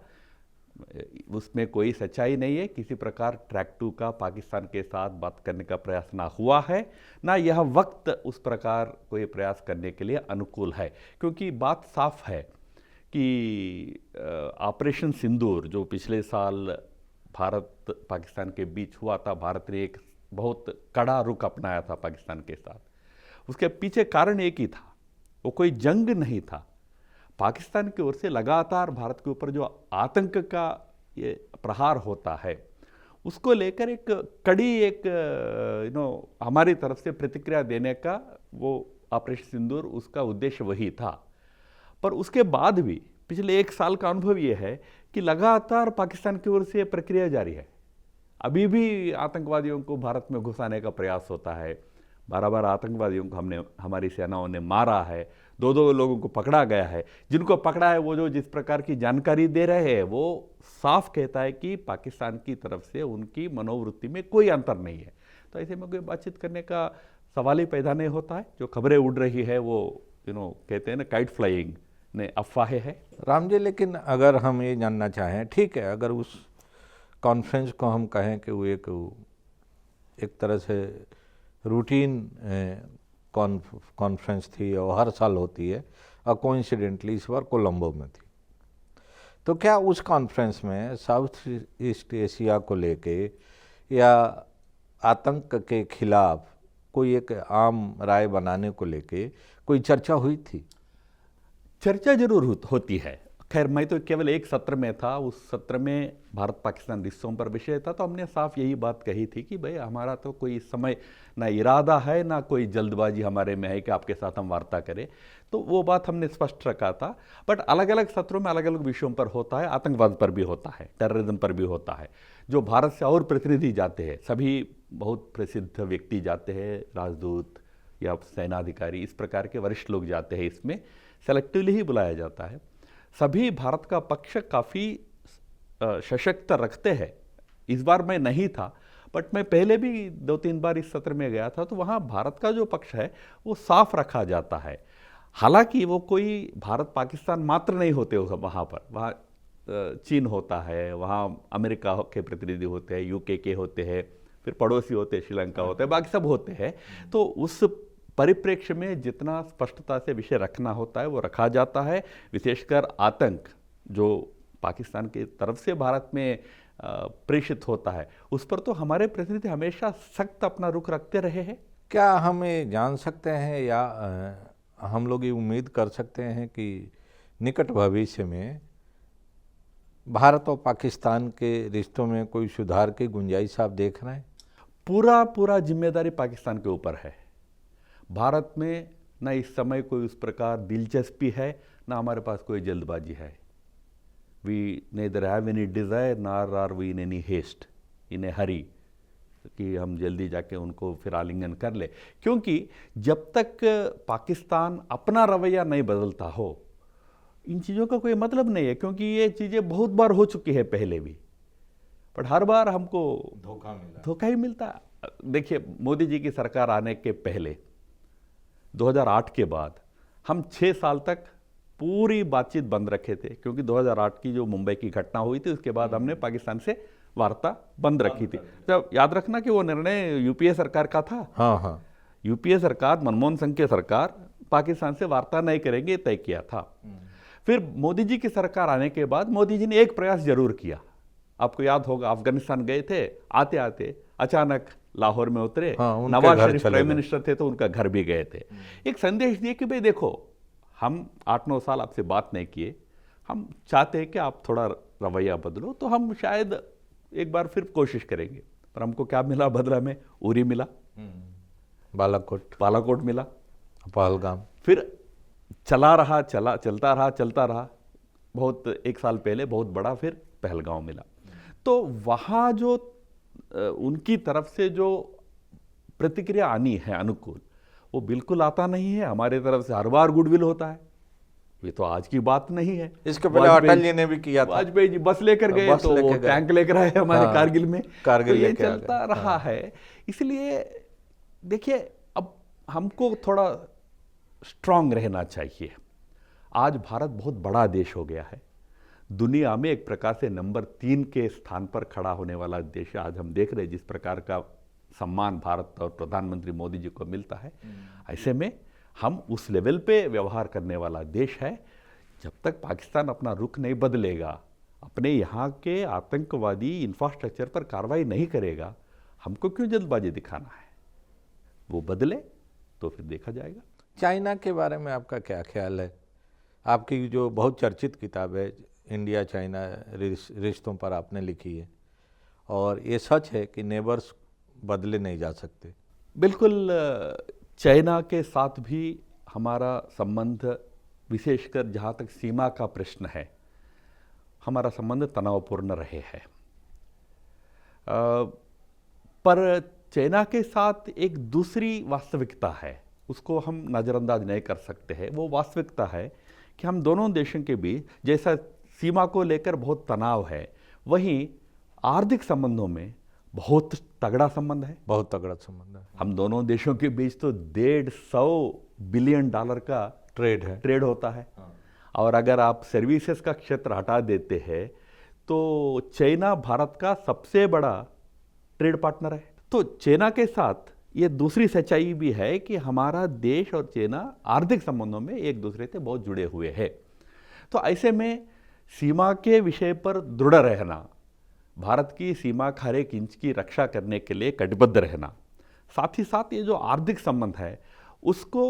Speaker 5: उसमें कोई सच्चाई नहीं है। किसी प्रकार ट्रैक 2 का पाकिस्तान के साथ बात करने का प्रयास ना हुआ है, ना यह वक्त उस प्रकार कोई प्रयास करने के लिए अनुकूल है। क्योंकि बात साफ है कि ऑपरेशन सिंदूर जो पिछले साल भारत पाकिस्तान के बीच हुआ था, भारत ने एक बहुत कड़ा रुख अपनाया था पाकिस्तान के साथ। उसके पीछे कारण एक ही था, वो कोई जंग नहीं था। पाकिस्तान की ओर से लगातार भारत के ऊपर जो आतंक का ये प्रहार होता है, उसको लेकर एक कड़ी हमारी तरफ से प्रतिक्रिया देने का वो ऑपरेशन सिंदूर, उसका उद्देश्य वही था। पर उसके बाद भी पिछले 1 साल का अनुभव ये है कि लगातार पाकिस्तान की ओर से प्रक्रिया जारी है। अभी भी आतंकवादियों को भारत में घुसाने का प्रयास होता है। 12 आतंकवादियों को हमारी सेनाओं ने मारा है। 2 लोगों को पकड़ा गया है। जिनको पकड़ा है वो जो जिस प्रकार की जानकारी दे रहे हैं, वो साफ कहता है कि पाकिस्तान की तरफ से उनकी मनोवृत्ति में कोई अंतर नहीं है। तो ऐसे में कोई बातचीत करने का सवाल ही पैदा नहीं होता है। जो खबरें उड़ रही है वो कहते हैं ना, काइट फ्लाइंग ने अफवाहें है।
Speaker 4: राम जी, लेकिन अगर हम ये जानना चाहें, ठीक है, अगर उस कॉन्फ्रेंस को हम कहें कि वो एक तरह से रूटीन कॉन्फ्रेंस थी और हर साल होती है, और कोइंसिडेंटली इस बार कोलंबो में थी, तो क्या उस कॉन्फ्रेंस में साउथ ईस्ट एशिया को लेके या आतंक के खिलाफ कोई एक आम राय बनाने को लेके कोई चर्चा हुई थी?
Speaker 5: चर्चा जरूर होती है। खैर, मैं तो केवल एक सत्र में था। उस सत्र में भारत पाकिस्तान रिश्तों पर विषय था, तो हमने साफ यही बात कही थी कि भाई हमारा तो कोई इस समय ना इरादा है, ना कोई जल्दबाजी हमारे में है कि आपके साथ हम वार्ता करें। तो वो बात हमने स्पष्ट रखा था। बट अलग अलग सत्रों में अलग अलग विषयों पर होता है। आतंकवाद पर भी होता है, टेररिज्म पर भी होता है। जो भारत से और प्रतिनिधि जाते हैं, सभी बहुत प्रसिद्ध व्यक्ति जाते हैं, राजदूत या सेनाधिकारी, इस प्रकार के वरिष्ठ लोग जाते हैं। इसमें सेलेक्टिवली ही बुलाया जाता है। सभी भारत का पक्ष काफ़ी सशक्त रखते हैं। इस बार मैं नहीं था, बट मैं पहले भी 2-3 बार इस सत्र में गया था, तो वहाँ भारत का जो पक्ष है वो साफ रखा जाता है। हालांकि वो कोई भारत पाकिस्तान मात्र नहीं होते वहाँ पर, वहाँ चीन होता है, वहाँ अमेरिका के प्रतिनिधि होते हैं, यूके के होते हैं, फिर पड़ोसी होते हैं, श्रीलंका होते हैं, बाकी सब होते हैं। तो उस परिप्रेक्ष्य में जितना स्पष्टता से विषय रखना होता है वो रखा जाता है। विशेषकर आतंक जो पाकिस्तान की तरफ से भारत में प्रेषित होता है, उस पर तो हमारे प्रतिनिधि हमेशा सख्त अपना रुख रखते रहे हैं।
Speaker 4: क्या हम ये जान सकते हैं या हम लोग ये उम्मीद कर सकते हैं कि निकट भविष्य में भारत और पाकिस्तान के रिश्तों में कोई सुधार की गुंजाइश आप देख रहे हैं?
Speaker 5: पूरा जिम्मेदारी पाकिस्तान के ऊपर है। भारत में न इस समय कोई उस प्रकार दिलचस्पी है, ना हमारे पास कोई जल्दबाजी है। We neither have any desire nor are we in any haste in a hurry कि हम जल्दी जाके उनको फिर आलिंगन कर ले। क्योंकि जब तक पाकिस्तान अपना रवैया नहीं बदलता हो, इन चीज़ों का कोई मतलब नहीं है। क्योंकि ये चीज़ें बहुत बार हो चुकी है पहले भी, बट हर बार हमको धोखा ही मिलता। देखिए, मोदी जी की सरकार आने के पहले 2008 के बाद हम 6 साल तक पूरी बातचीत बंद रखे थे। क्योंकि 2008 की जो मुंबई की घटना हुई थी, उसके बाद हमने पाकिस्तान से वार्ता बंद रखी थी। जब याद रखना कि वो निर्णय यूपीए सरकार का था।
Speaker 4: हाँ।
Speaker 5: यूपीए सरकार, मनमोहन सिंह की सरकार पाकिस्तान से वार्ता नहीं करेंगे तय किया था। फिर मोदी जी की सरकार आने के बाद मोदी जी ने एक प्रयास जरूर किया। आपको याद होगा, अफगानिस्तान गए थे, आते आते अचानक लाहौर में उतरे।
Speaker 4: हाँ, उनके
Speaker 5: नवाज
Speaker 4: घर
Speaker 5: शरीफ
Speaker 4: चले
Speaker 5: प्राइम
Speaker 4: गए।
Speaker 5: मिनिस्टर थे तो उनका घर भी गए थे। एक संदेश दिए कि भाई देखो, हम 8-9 साल आपसे बात नहीं किए, हम चाहते हैं कि आप थोड़ा रवैया बदलो, तो हम शायद एक बार फिर कोशिश करेंगे। पर हमको क्या मिला बदला में? उरी मिला, बालाकोट मिला,
Speaker 4: पहलगाम।
Speaker 5: फिर चलता रहा। बहुत 1 साल पहले बहुत बड़ा फिर पहलगांव मिला। तो वहाँ जो उनकी तरफ से जो प्रतिक्रिया आनी है अनुकूल, वो बिल्कुल आता नहीं है। हमारे तरफ से हर बार गुडविल होता है। ये तो आज की बात नहीं है।
Speaker 4: इसके पहले अटल जी ने भी किया था।
Speaker 5: वाजपेयी जी बस लेकर गए
Speaker 4: बस
Speaker 5: तो
Speaker 4: लेके
Speaker 5: वो
Speaker 4: गए।
Speaker 5: टैंक लेकर आए हमारे
Speaker 4: हाँ,
Speaker 5: कारगिल में।
Speaker 4: कारगिल
Speaker 5: तो ये
Speaker 4: लेके आ गए।
Speaker 5: चलता रहा है। इसलिए देखिए, अब हमको थोड़ा स्ट्रांग रहना चाहिए। आज भारत बहुत बड़ा देश हो गया है, दुनिया में एक प्रकार से नंबर 3 के स्थान पर खड़ा होने वाला देश है। आज हम देख रहे हैं जिस प्रकार का सम्मान भारत और प्रधानमंत्री मोदी जी को मिलता है। ऐसे में हम उस लेवल पे व्यवहार करने वाला देश है। जब तक पाकिस्तान अपना रुख नहीं बदलेगा, अपने यहाँ के आतंकवादी इंफ्रास्ट्रक्चर पर कार्रवाई नहीं करेगा, हमको क्यों जल्दबाजी दिखाना है? वो बदले तो फिर देखा जाएगा।
Speaker 4: चाइना के बारे में आपका क्या ख्याल है? आपकी जो बहुत चर्चित किताब है इंडिया चाइना रिश्तों पर आपने लिखी है, और ये सच है कि नेबर्स बदले नहीं जा सकते।
Speaker 5: बिल्कुल, चाइना के साथ भी हमारा संबंध, विशेषकर जहाँ तक सीमा का प्रश्न है, हमारा संबंध तनावपूर्ण रहे हैं। पर चाइना के साथ एक दूसरी वास्तविकता है, उसको हम नज़रअंदाज नहीं कर सकते हैं। वो वास्तविकता है कि हम दोनों देशों के बीच जैसा सीमा को लेकर बहुत तनाव है, वहीं आर्थिक संबंधों में बहुत तगड़ा संबंध है।
Speaker 4: बहुत तगड़ा संबंध है।
Speaker 5: हम दोनों देशों के बीच तो $150 बिलियन का ट्रेड होता है। और अगर आप सर्विसेज का क्षेत्र हटा देते हैं तो चाइना भारत का सबसे बड़ा ट्रेड पार्टनर है। तो चाइना के साथ ये दूसरी सच्चाई भी है कि हमारा देश और चाइना आर्थिक संबंधों में एक दूसरे से बहुत जुड़े हुए हैं। तो ऐसे में सीमा के विषय पर दृढ़ रहना, भारत की सीमा का हर एक इंच की रक्षा करने के लिए कटिबद्ध रहना, साथ ही साथ ये जो आर्थिक संबंध है उसको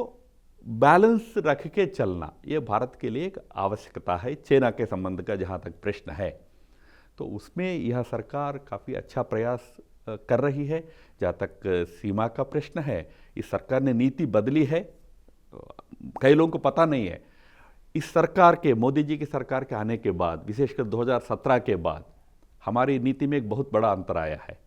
Speaker 5: बैलेंस रख के चलना, ये भारत के लिए एक आवश्यकता है। चाइना के संबंध का जहाँ तक प्रश्न है, तो उसमें यह सरकार काफ़ी अच्छा प्रयास कर रही है। जहाँ तक सीमा का प्रश्न है, इस सरकार ने नीति बदली है। कई लोगों को पता नहीं है, इस सरकार के, मोदी जी की सरकार के आने के बाद, विशेषकर 2017 के बाद हमारी नीति में एक बहुत बड़ा अंतर आया है।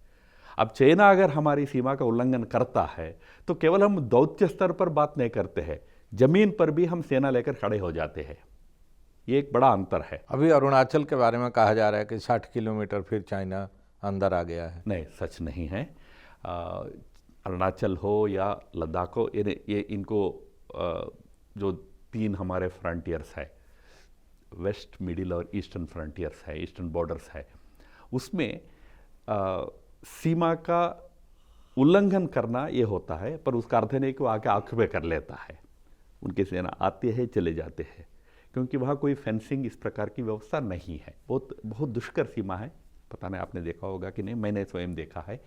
Speaker 5: अब चाइना अगर हमारी सीमा का उल्लंघन करता है तो केवल हम दौत्य स्तर पर बात नहीं करते हैं, जमीन पर भी हम सेना लेकर खड़े हो जाते हैं। ये एक बड़ा अंतर है।
Speaker 4: अभी अरुणाचल के बारे में कहा जा रहा है कि 60 किलोमीटर फिर चाइना अंदर आ गया है।
Speaker 5: नहीं, सच नहीं है। अरुणाचल हो या लद्दाख हो, ये इनको जो 3 हमारे फ्रंटियर्स है, वेस्ट, मिडिल और ईस्टर्न फ्रंटियर्स है, ईस्टर्न बॉर्डर्स है, उसमें सीमा का उल्लंघन करना ये होता है, पर उसका अर्थ नहीं कि वो आके ऑक्युपाई कर लेता है। उनकी सेना आती है, चले जाते हैं, क्योंकि वहाँ कोई फेंसिंग इस प्रकार की व्यवस्था नहीं है। बहुत दुष्कर सीमा है। पता नहीं आपने देखा होगा कि नहीं, मैंने स्वयं देखा है।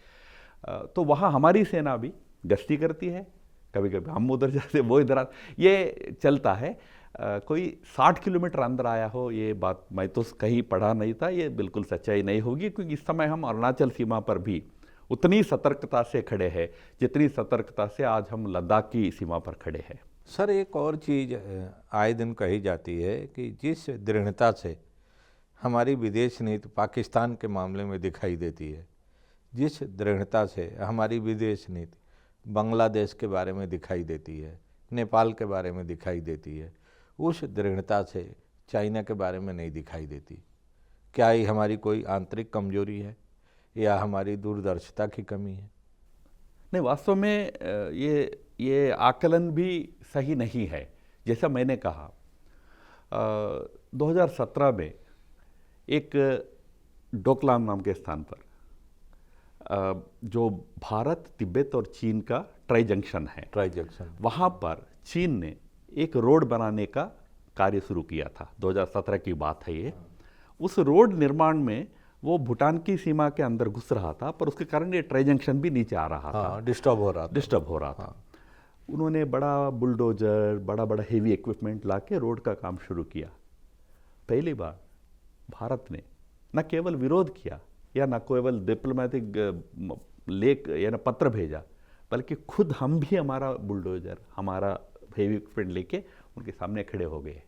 Speaker 5: तो वहाँ हमारी सेना भी गश्ती करती है, कभी कभी हम उधर जाते, वो इधर, ये चलता है। कोई 60 किलोमीटर अंदर आया हो, ये बात मैं तो कहीं पढ़ा नहीं था, ये बिल्कुल सच्चाई नहीं होगी, क्योंकि इस समय हम अरुणाचल सीमा पर भी उतनी सतर्कता से खड़े हैं जितनी सतर्कता से आज हम लद्दाख की सीमा पर खड़े हैं।
Speaker 4: सर, एक और चीज़ आए दिन कही जाती है कि जिस दृढ़ता से हमारी विदेश नीति पाकिस्तान के मामले में दिखाई देती है, जिस दृढ़ता से हमारी विदेश नीति बांग्लादेश के बारे में दिखाई देती है, नेपाल के बारे में दिखाई देती है, उस दृढ़ता से चाइना के बारे में नहीं दिखाई देती। क्या ये हमारी कोई आंतरिक कमजोरी है या हमारी दूरदर्शिता की कमी है?
Speaker 5: नहीं, वास्तव में ये आकलन भी सही नहीं है। जैसा मैंने कहा, 2017 में एक डोकलाम नाम के स्थान पर जो भारत तिब्बत और चीन का ट्राई जंक्शन है,
Speaker 4: ट्राई जंक्शन,
Speaker 5: वहाँ पर चीन ने एक रोड बनाने का कार्य शुरू किया था। 2017 की बात है ये। उस रोड निर्माण में वो भूटान की सीमा के अंदर घुस रहा था, पर उसके कारण ये ट्राई जंक्शन भी नीचे आ रहा था,
Speaker 4: डिस्टर्ब हो रहा था।
Speaker 5: उन्होंने बड़ा बुलडोजर, बड़ा बड़ा हेवी इक्विपमेंट ला के रोड का काम शुरू किया। पहली बार भारत ने न केवल विरोध किया या न केवल डिप्लोमेटिक लेख या न पत्र भेजा, बल्कि खुद हम भी हमारा बुलडोजर, हमारा हेवी इक्विपमेंट लेके उनके सामने खड़े हो गए।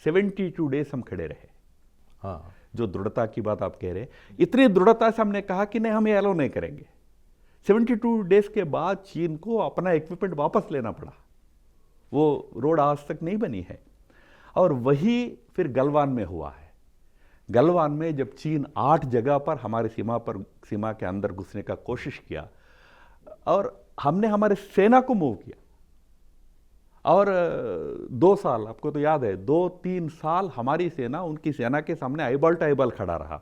Speaker 5: 72 डेज हम खड़े रहे।
Speaker 4: हाँ,
Speaker 5: जो दृढ़ता की बात आप कह रहे हैं, इतनी दृढ़ता से हमने कहा कि नहीं, हम ये अलो नहीं करेंगे। 72 डेज के बाद चीन को अपना इक्विपमेंट वापस लेना पड़ा। वो रोड आज तक नहीं बनी है। और वही फिर गलवान में हुआ है। गलवान में जब चीन 8 जगह पर हमारी सीमा के अंदर घुसने का कोशिश किया और हमने हमारे सेना को मूव किया, और 2 साल, आपको तो याद है, 2-3 साल हमारी सेना उनकी सेना के सामने आईबॉल टू आईबॉल खड़ा रहा।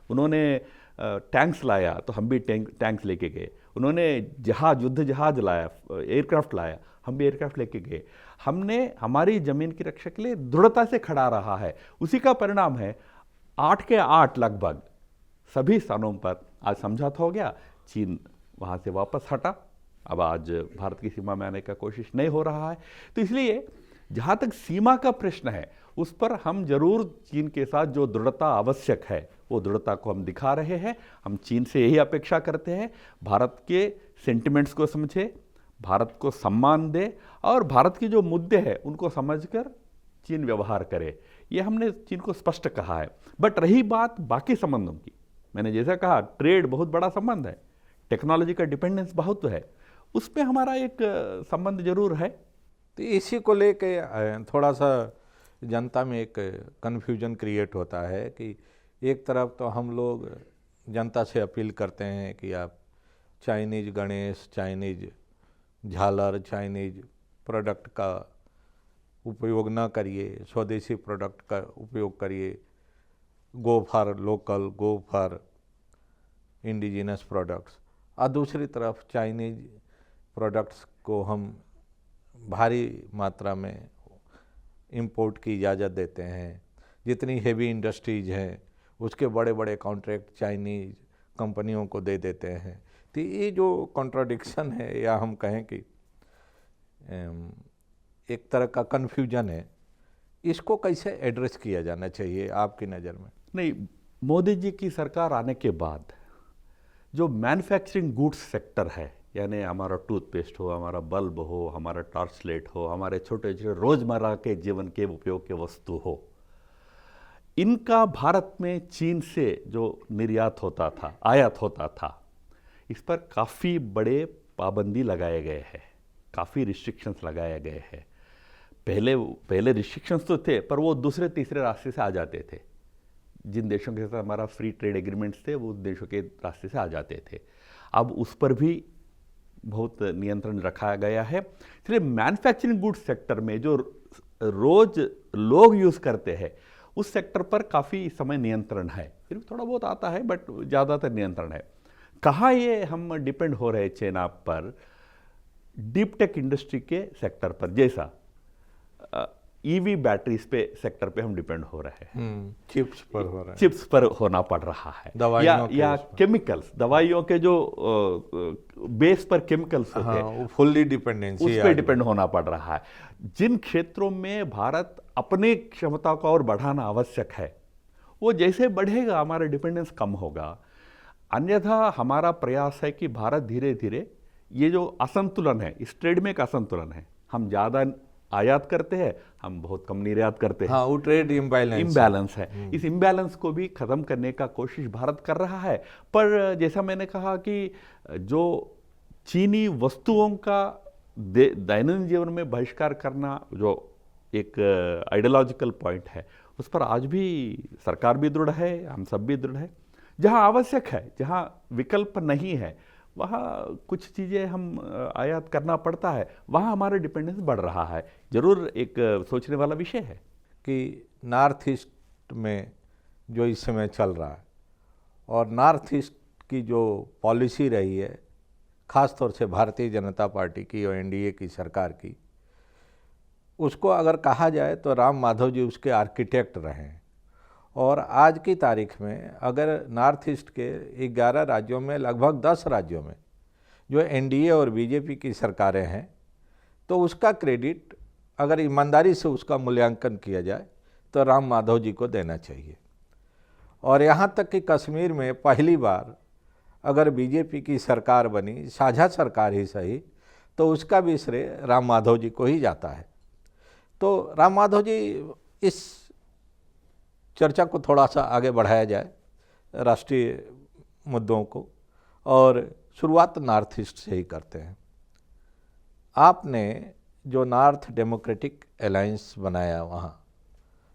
Speaker 5: उन्होंने टैंक्स लाया तो हम भी टैंक्स लेके गए। उन्होंने युद्ध जहाज लाया, एयरक्राफ्ट लाया, हम भी एयरक्राफ्ट लेके गए। हमने हमारी जमीन की रक्षा के लिए दृढ़ता से खड़ा रहा है। उसी का परिणाम है 8 के 8 लगभग सभी स्थानों पर आज समझौता हो गया। चीन वहाँ से वापस हटा, अब आज भारत की सीमा में आने का कोशिश नहीं हो रहा है। तो इसलिए जहाँ तक सीमा का प्रश्न है, उस पर हम जरूर चीन के साथ जो दृढ़ता आवश्यक है, वो दृढ़ता को हम दिखा रहे हैं। हम चीन से यही अपेक्षा करते हैं, भारत के सेंटिमेंट्स को समझे, भारत को सम्मान दे और भारत के जो मुद्दे हैं उनको समझकर चीन व्यवहार करे। ये हमने चीन को स्पष्ट कहा है। बट रही बात बाकी संबंधों की, मैंने जैसा कहा, ट्रेड बहुत बड़ा संबंध है, टेक्नोलॉजी का डिपेंडेंस बहुत है, उस पर हमारा एक संबंध जरूर है।
Speaker 4: तो इसी को लेके थोड़ा सा जनता में एक कन्फ्यूजन क्रिएट होता है कि एक तरफ तो हम लोग जनता से अपील करते हैं कि आप चाइनीज गणेश, चाइनीज झालर, चाइनीज प्रोडक्ट का उपयोग ना करिए, स्वदेशी प्रोडक्ट का उपयोग करिए, go for local, go for indigenous products. और दूसरी तरफ चाइनीज प्रोडक्ट्स को हम भारी मात्रा में इंपोर्ट की इजाज़त देते हैं। जितनी हेवी इंडस्ट्रीज हैं उसके बड़े बड़े कॉन्ट्रैक्ट चाइनीज कंपनियों को दे देते हैं। तो ये जो कॉन्ट्राडिक्शन है, या हम कहें कि एक तरह का कन्फ्यूजन है, इसको कैसे एड्रेस किया जाना चाहिए आपकी नज़र में?
Speaker 5: नहीं, मोदी जी की सरकार आने के बाद जो मैन्युफैक्चरिंग गुड्स सेक्टर है, यानी हमारा टूथपेस्ट हो, हमारा बल्ब हो, हमारा टॉर्च लाइट हो, हमारे छोटे छोटे रोजमर्रा के जीवन के उपयोग के वस्तु हो, इनका भारत में चीन से जो निर्यात होता था, आयात होता था, इस पर काफ़ी बड़े पाबंदी लगाए गए हैं, काफ़ी रिस्ट्रिक्शंस लगाए गए हैं। पहले रिस्ट्रिक्शंस तो थे, पर वो दूसरे तीसरे रास्ते से आ जाते थे। जिन देशों के साथ हमारा फ्री ट्रेड एग्रीमेंट्स थे, वो देशों के रास्ते से आ जाते थे। अब उस पर भी बहुत नियंत्रण रखा गया है। इसलिए मैन्युफैक्चरिंग गुड्स सेक्टर में जो रोज लोग यूज़ करते हैं, उस सेक्टर पर काफ़ी समय नियंत्रण है। फिर भी थोड़ा बहुत आता है, बट ज़्यादातर नियंत्रण है। कहाँ ये हम डिपेंड हो रहे चाइना पर? डीप टेक इंडस्ट्री के सेक्टर पर, जैसा ईवी बैटरीज पे सेक्टर पे हम डिपेंड हो रहे हैं।
Speaker 4: चिप्स पर हो रहा है,
Speaker 5: चिप्स पर होना पड़ रहा है, या केमिकल्स, दवाइयों के जो बेस पर केमिकल्स होते हैं,
Speaker 4: फुल्ली डिपेंडेंसी,
Speaker 5: उस पर डिपेंड होना पड़ रहा है। जिन क्षेत्रों में भारत अपनी क्षमता को और बढ़ाना आवश्यक है, वो जैसे बढ़ेगा हमारा डिपेंडेंस कम होगा। अन्यथा हमारा प्रयास है कि भारत धीरे धीरे ये जो असंतुलन है, इस ट्रेड में एक असंतुलन है, हम ज़्यादा आयात करते हैं, हम बहुत कम निर्यात करते हैं।
Speaker 4: हाँ, वो ट्रेड
Speaker 5: इम्बैलेंस है। इस इम्बैलेंस को भी खत्म करने का कोशिश भारत कर रहा है। पर जैसा मैंने कहा कि जो चीनी वस्तुओं का दैनंदिन जीवन में बहिष्कार करना जो एक आइडियोलॉजिकल पॉइंट है, उस पर आज भी सरकार भी दृढ़ है, हम सब भी दृढ़ है। जहाँ आवश्यक है, जहाँ विकल्प नहीं है, वहाँ कुछ चीज़ें हम आयात करना पड़ता है, वहाँ हमारा डिपेंडेंस बढ़ रहा है। ज़रूर एक सोचने वाला विषय है
Speaker 4: कि नॉर्थ ईस्ट में जो इस समय चल रहा है, और नॉर्थ ईस्ट की जो पॉलिसी रही है, ख़ास तौर से भारतीय जनता पार्टी की और एनडीए की सरकार की, उसको अगर कहा जाए तो राम माधव जी उसके आर्किटेक्ट रहे हैं। और आज की तारीख में अगर नॉर्थ ईस्ट के 11 राज्यों में लगभग 10 राज्यों में जो एनडीए और बीजेपी की सरकारें हैं, तो उसका क्रेडिट अगर ईमानदारी से उसका मूल्यांकन किया जाए तो राम माधव जी को देना चाहिए। और यहाँ तक कि कश्मीर में पहली बार अगर बीजेपी की सरकार बनी, साझा सरकार ही सही, तो उसका भी श्रेय राम माधव जी को ही जाता है। तो राम माधव जी, इस चर्चा को थोड़ा सा आगे बढ़ाया जाए राष्ट्रीय मुद्दों को, और शुरुआत नॉर्थ ईस्ट से ही करते हैं। आपने जो नॉर्थ डेमोक्रेटिक अलायंस बनाया वहाँ,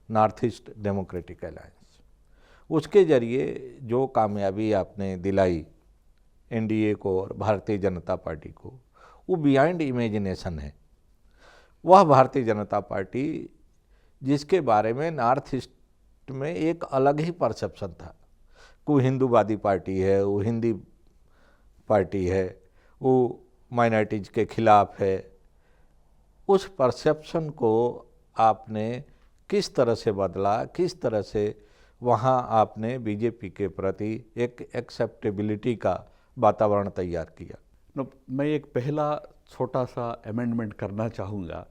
Speaker 4: नॉर्थ ईस्ट डेमोक्रेटिक अलायंस, उसके जरिए जो कामयाबी आपने दिलाई एनडीए को और भारतीय जनता पार्टी को, वो बियॉन्ड इमेजिनेशन है। वह भारतीय जनता पार्टी जिसके बारे में नॉर्थ ईस्ट में एक अलग ही परसेप्शन था, वो हिंदूवादी पार्टी है, वो हिंदी पार्टी है, वो माइनॉरिटीज़ के खिलाफ है, उस परसेप्शन को आपने किस तरह से बदला, किस तरह से वहाँ आपने बीजेपी के प्रति एक एक्सेप्टेबिलिटी का वातावरण तैयार किया?
Speaker 5: मैं एक पहला छोटा सा अमेंडमेंट करना चाहूँगा।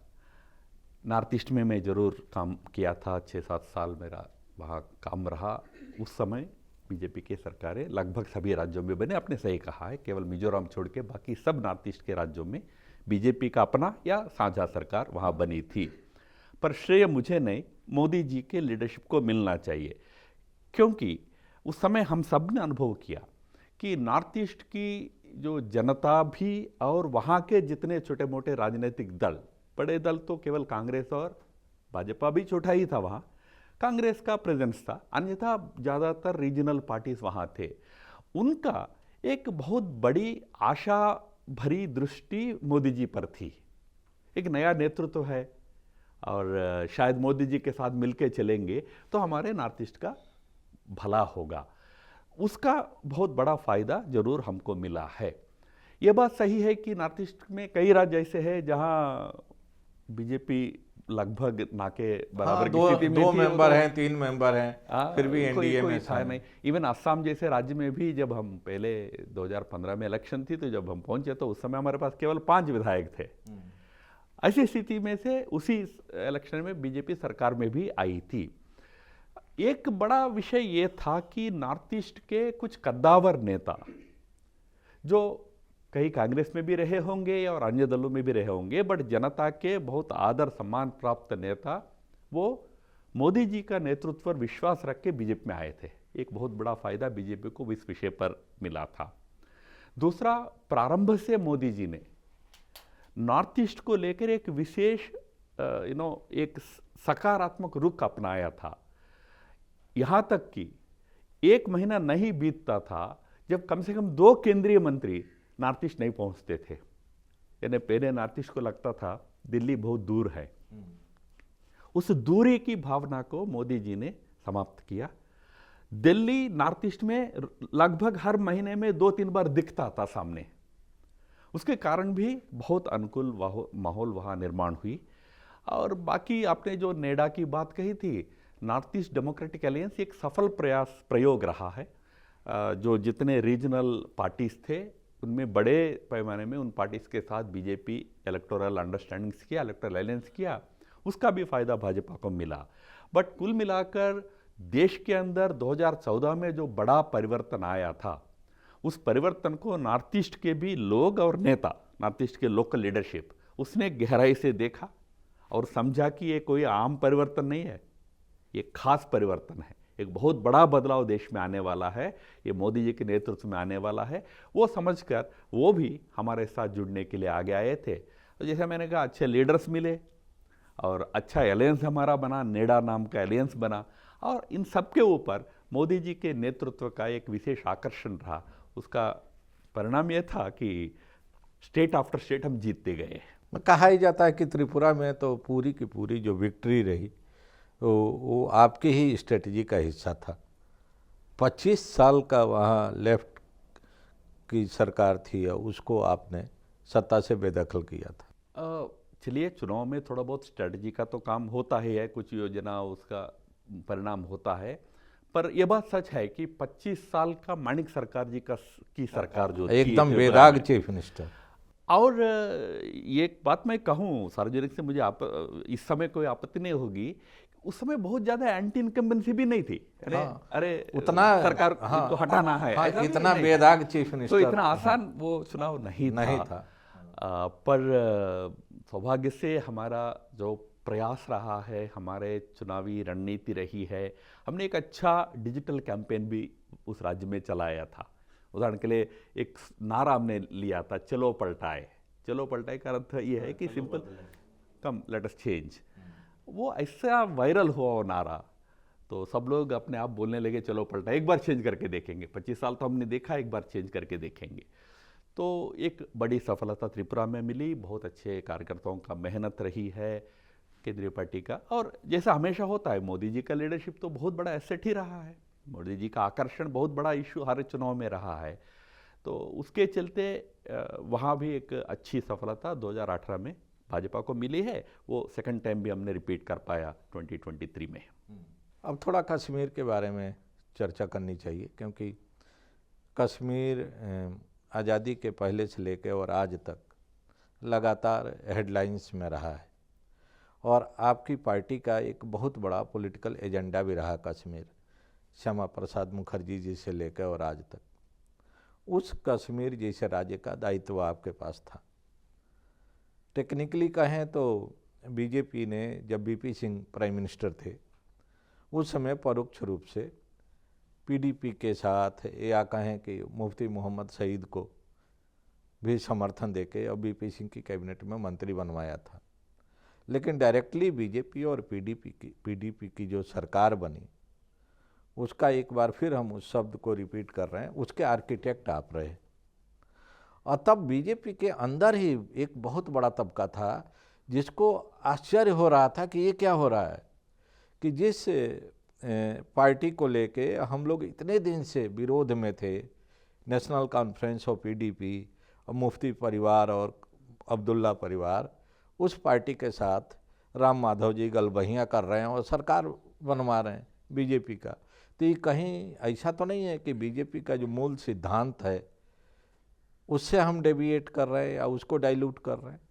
Speaker 5: नॉर्थ ईस्ट में मैं ज़रूर काम किया था, 6-7 साल मेरा वहाँ काम रहा। उस समय बीजेपी की सरकारें लगभग सभी राज्यों में बने। आपने सही कहा है, केवल मिजोरम छोड़ के बाकी सब नॉर्थ ईस्ट के राज्यों में बीजेपी का अपना या साझा सरकार वहाँ बनी थी। पर श्रेय मुझे नहीं, मोदी जी के लीडरशिप को मिलना चाहिए, क्योंकि उस समय हम सब ने अनुभव किया कि नॉर्थ ईस्ट की जो जनता भी और वहाँ के जितने छोटे मोटे राजनीतिक दल, बड़े दल तो केवल कांग्रेस और भाजपा भी छोटा ही था, वहाँ कांग्रेस का प्रेजेंस था, अन्यथा ज़्यादातर रीजनल पार्टीज वहाँ थे। उनका एक बहुत बड़ी आशा भरी दृष्टि मोदी जी पर थी। एक नया नेतृत्व है और शायद मोदी जी के साथ मिलके चलेंगे तो हमारे नॉर्थ ईस्ट का भला होगा। उसका बहुत बड़ा फ़ायदा जरूर हमको मिला है। ये बात सही है कि नॉर्थ ईस्ट में कई राज्य ऐसे हैं जहाँ बीजेपी लगभग ना के बराबर की स्थिति में
Speaker 4: दो
Speaker 5: थी।
Speaker 4: मेंबर हैं, 3 मेंबर हैं, फिर भी एनडीए में
Speaker 5: था नहीं। इवन असम जैसे राज्य में भी जब हम पहले 2015 में इलेक्शन थी तो जब हम पहुंचे तो उस समय हमारे पास केवल 5 विधायक थे। ऐसी स्थिति में से उसी इलेक्शन में बीजेपी सरकार में भी आई थी। एक बड़ा विषय ये था कि नॉर्थ ईस्ट के कुछ कद्दावर नेता जो कई कांग्रेस में भी रहे होंगे और अन्य दलों में भी रहे होंगे, बट जनता के बहुत आदर सम्मान प्राप्त नेता वो मोदी जी का नेतृत्व पर विश्वास रख के बीजेपी में आए थे। एक बहुत बड़ा फायदा बीजेपी को इस विषय पर मिला था। दूसरा, प्रारंभ से मोदी जी ने नॉर्थ ईस्ट को लेकर एक विशेष एक सकारात्मक रुख अपनाया था। यहाँ तक कि 1 महीना नहीं बीतता था जब कम से कम 2 केंद्रीय मंत्री नॉर्थ ईस्ट नहीं पहुंचते थे। यानी पहले नॉर्थ ईस्ट को लगता था दिल्ली बहुत दूर है। उस दूरी की भावना को मोदी जी ने समाप्त किया। दिल्ली नॉर्थ ईस्ट में लगभग हर महीने में 2-3 बार दिखता था सामने। उसके कारण भी बहुत अनुकूल माहौल वहाँ निर्माण हुई। और बाकी आपने जो नेडा की बात कही थी, नॉर्थ ईस्ट डेमोक्रेटिक अलायंस एक सफल प्रयोग रहा है। जो जितने रीजनल पार्टीज थे उनमें बड़े पैमाने में उन पार्टीज के साथ बीजेपी इलेक्टोरल अंडरस्टैंडिंग्स किया, इलेक्टोरल अलायंस किया, उसका भी फायदा भाजपा को मिला। बट कुल मिलाकर देश के अंदर 2014 में जो बड़ा परिवर्तन आया था, उस परिवर्तन को नॉर्थ ईस्ट के भी लोग और नेता, नॉर्थ ईस्ट के लोकल लीडरशिप, उसने गहराई से देखा और समझा कि ये कोई आम परिवर्तन नहीं है, ये खास परिवर्तन है। एक बहुत बड़ा बदलाव देश में आने वाला है, ये मोदी जी के नेतृत्व में आने वाला है। वो समझकर वो भी हमारे साथ जुड़ने के लिए आगे आए थे। तो जैसे मैंने कहा, अच्छे लीडर्स मिले और अच्छा एलायंस हमारा बना, नेडा नाम का एलायंस बना। और इन सब के ऊपर मोदी जी के नेतृत्व का एक विशेष आकर्षण रहा। उसका परिणाम यह था कि स्टेट आफ्टर स्टेट हम जीतते गए।
Speaker 4: कहा ही जाता है कि त्रिपुरा में तो पूरी की पूरी जो विक्ट्री रही वो आपकी ही स्ट्रेटजी का हिस्सा था। 25 साल का वहाँ लेफ्ट की सरकार थी उसको आपने सत्ता से बेदखल किया था?
Speaker 5: चलिए, चुनाव में थोड़ा बहुत स्ट्रेटजी का तो काम होता ही है, कुछ योजना उसका परिणाम होता है, पर यह बात सच है कि 25 साल का माणिक सरकार जी की सरकार जो थी,
Speaker 4: एकदम बेदाग चीफ मिनिस्टर।
Speaker 5: और ये एक बात मैं कहूँ सार्वजनिक से, मुझे इस समय कोई आपत्ति नहीं होगी, उस समय बहुत ज्यादा एंटी इनकम्बेंसी भी नहीं थी। अरे
Speaker 4: उतना
Speaker 5: सरकार को हटाना है, ऐसा भी
Speaker 4: इतना
Speaker 5: नहीं
Speaker 4: बेदाग
Speaker 5: था।
Speaker 4: चीफ
Speaker 5: तो
Speaker 4: मिनिस्टर
Speaker 5: इतना आसान वो चुनाव नहीं था। पर सौभाग्य से हमारा जो प्रयास रहा है, हमारे चुनावी रणनीति रही है, हमने एक अच्छा डिजिटल कैंपेन भी उस राज्य में चलाया था। उदाहरण के लिए एक नारा हमने लिया था, चलो पलटाए। चलो पलटाए का अर्थ ये है कि सिंपल कम लेट अस चेंज। वो ऐसा वायरल हुआ वो नारा, तो सब लोग अपने आप बोलने लगे चलो पलटाए, एक बार चेंज करके देखेंगे। 25 साल तो हमने देखा, एक बार चेंज करके देखेंगे। तो एक बड़ी सफलता त्रिपुरा में मिली, बहुत अच्छे कार्यकर्ताओं का मेहनत रही है केंद्रीय पार्टी का। और जैसा हमेशा होता है, मोदी जी का लीडरशिप तो बहुत बड़ा एसेट ही रहा है, मोदी जी का आकर्षण बहुत बड़ा इशू हर चुनाव में रहा है। तो उसके चलते वहाँ भी एक अच्छी सफलता 2018 में भाजपा को मिली है। वो सेकंड टाइम भी हमने रिपीट कर पाया 2023 में।
Speaker 4: अब थोड़ा कश्मीर के बारे में चर्चा करनी चाहिए, क्योंकि कश्मीर आज़ादी के पहले से लेकर और आज तक लगातार हेडलाइंस में रहा है, और आपकी पार्टी का एक बहुत बड़ा पॉलिटिकल एजेंडा भी रहा कश्मीर, श्यामा प्रसाद मुखर्जी जी से लेकर और आज तक। उस कश्मीर जैसे राज्य का दायित्व आपके पास था। टेक्निकली कहें तो बीजेपी ने, जब बीपी सिंह प्राइम मिनिस्टर थे, उस समय परोक्ष रूप से पीडीपी के साथ, या कहें कि मुफ्ती मोहम्मद सईद को भी समर्थन देके और बीपी सिंह की कैबिनेट में मंत्री बनवाया था। लेकिन डायरेक्टली बीजेपी और पीडीपी की जो सरकार बनी, उसका एक बार फिर हम उस शब्द को रिपीट कर रहे हैं, उसके आर्किटेक्ट आप रहे। और तब बीजेपी के अंदर ही एक बहुत बड़ा तबका था जिसको आश्चर्य हो रहा था कि ये क्या हो रहा है, कि जिस पार्टी को लेके हम लोग इतने दिन से विरोध में थे, नेशनल कॉन्फ्रेंस ऑफ पीडीपी और मुफ्ती परिवार और अब्दुल्ला परिवार, उस पार्टी के साथ राम माधव जी गलबहियाँ कर रहे हैं और सरकार बनवा रहे हैं बीजेपी का। तो ये कहीं ऐसा तो नहीं है कि बीजेपी का जो मूल सिद्धांत है उससे हम डेविएट कर रहे हैं या उसको डाइल्यूट कर रहे हैं?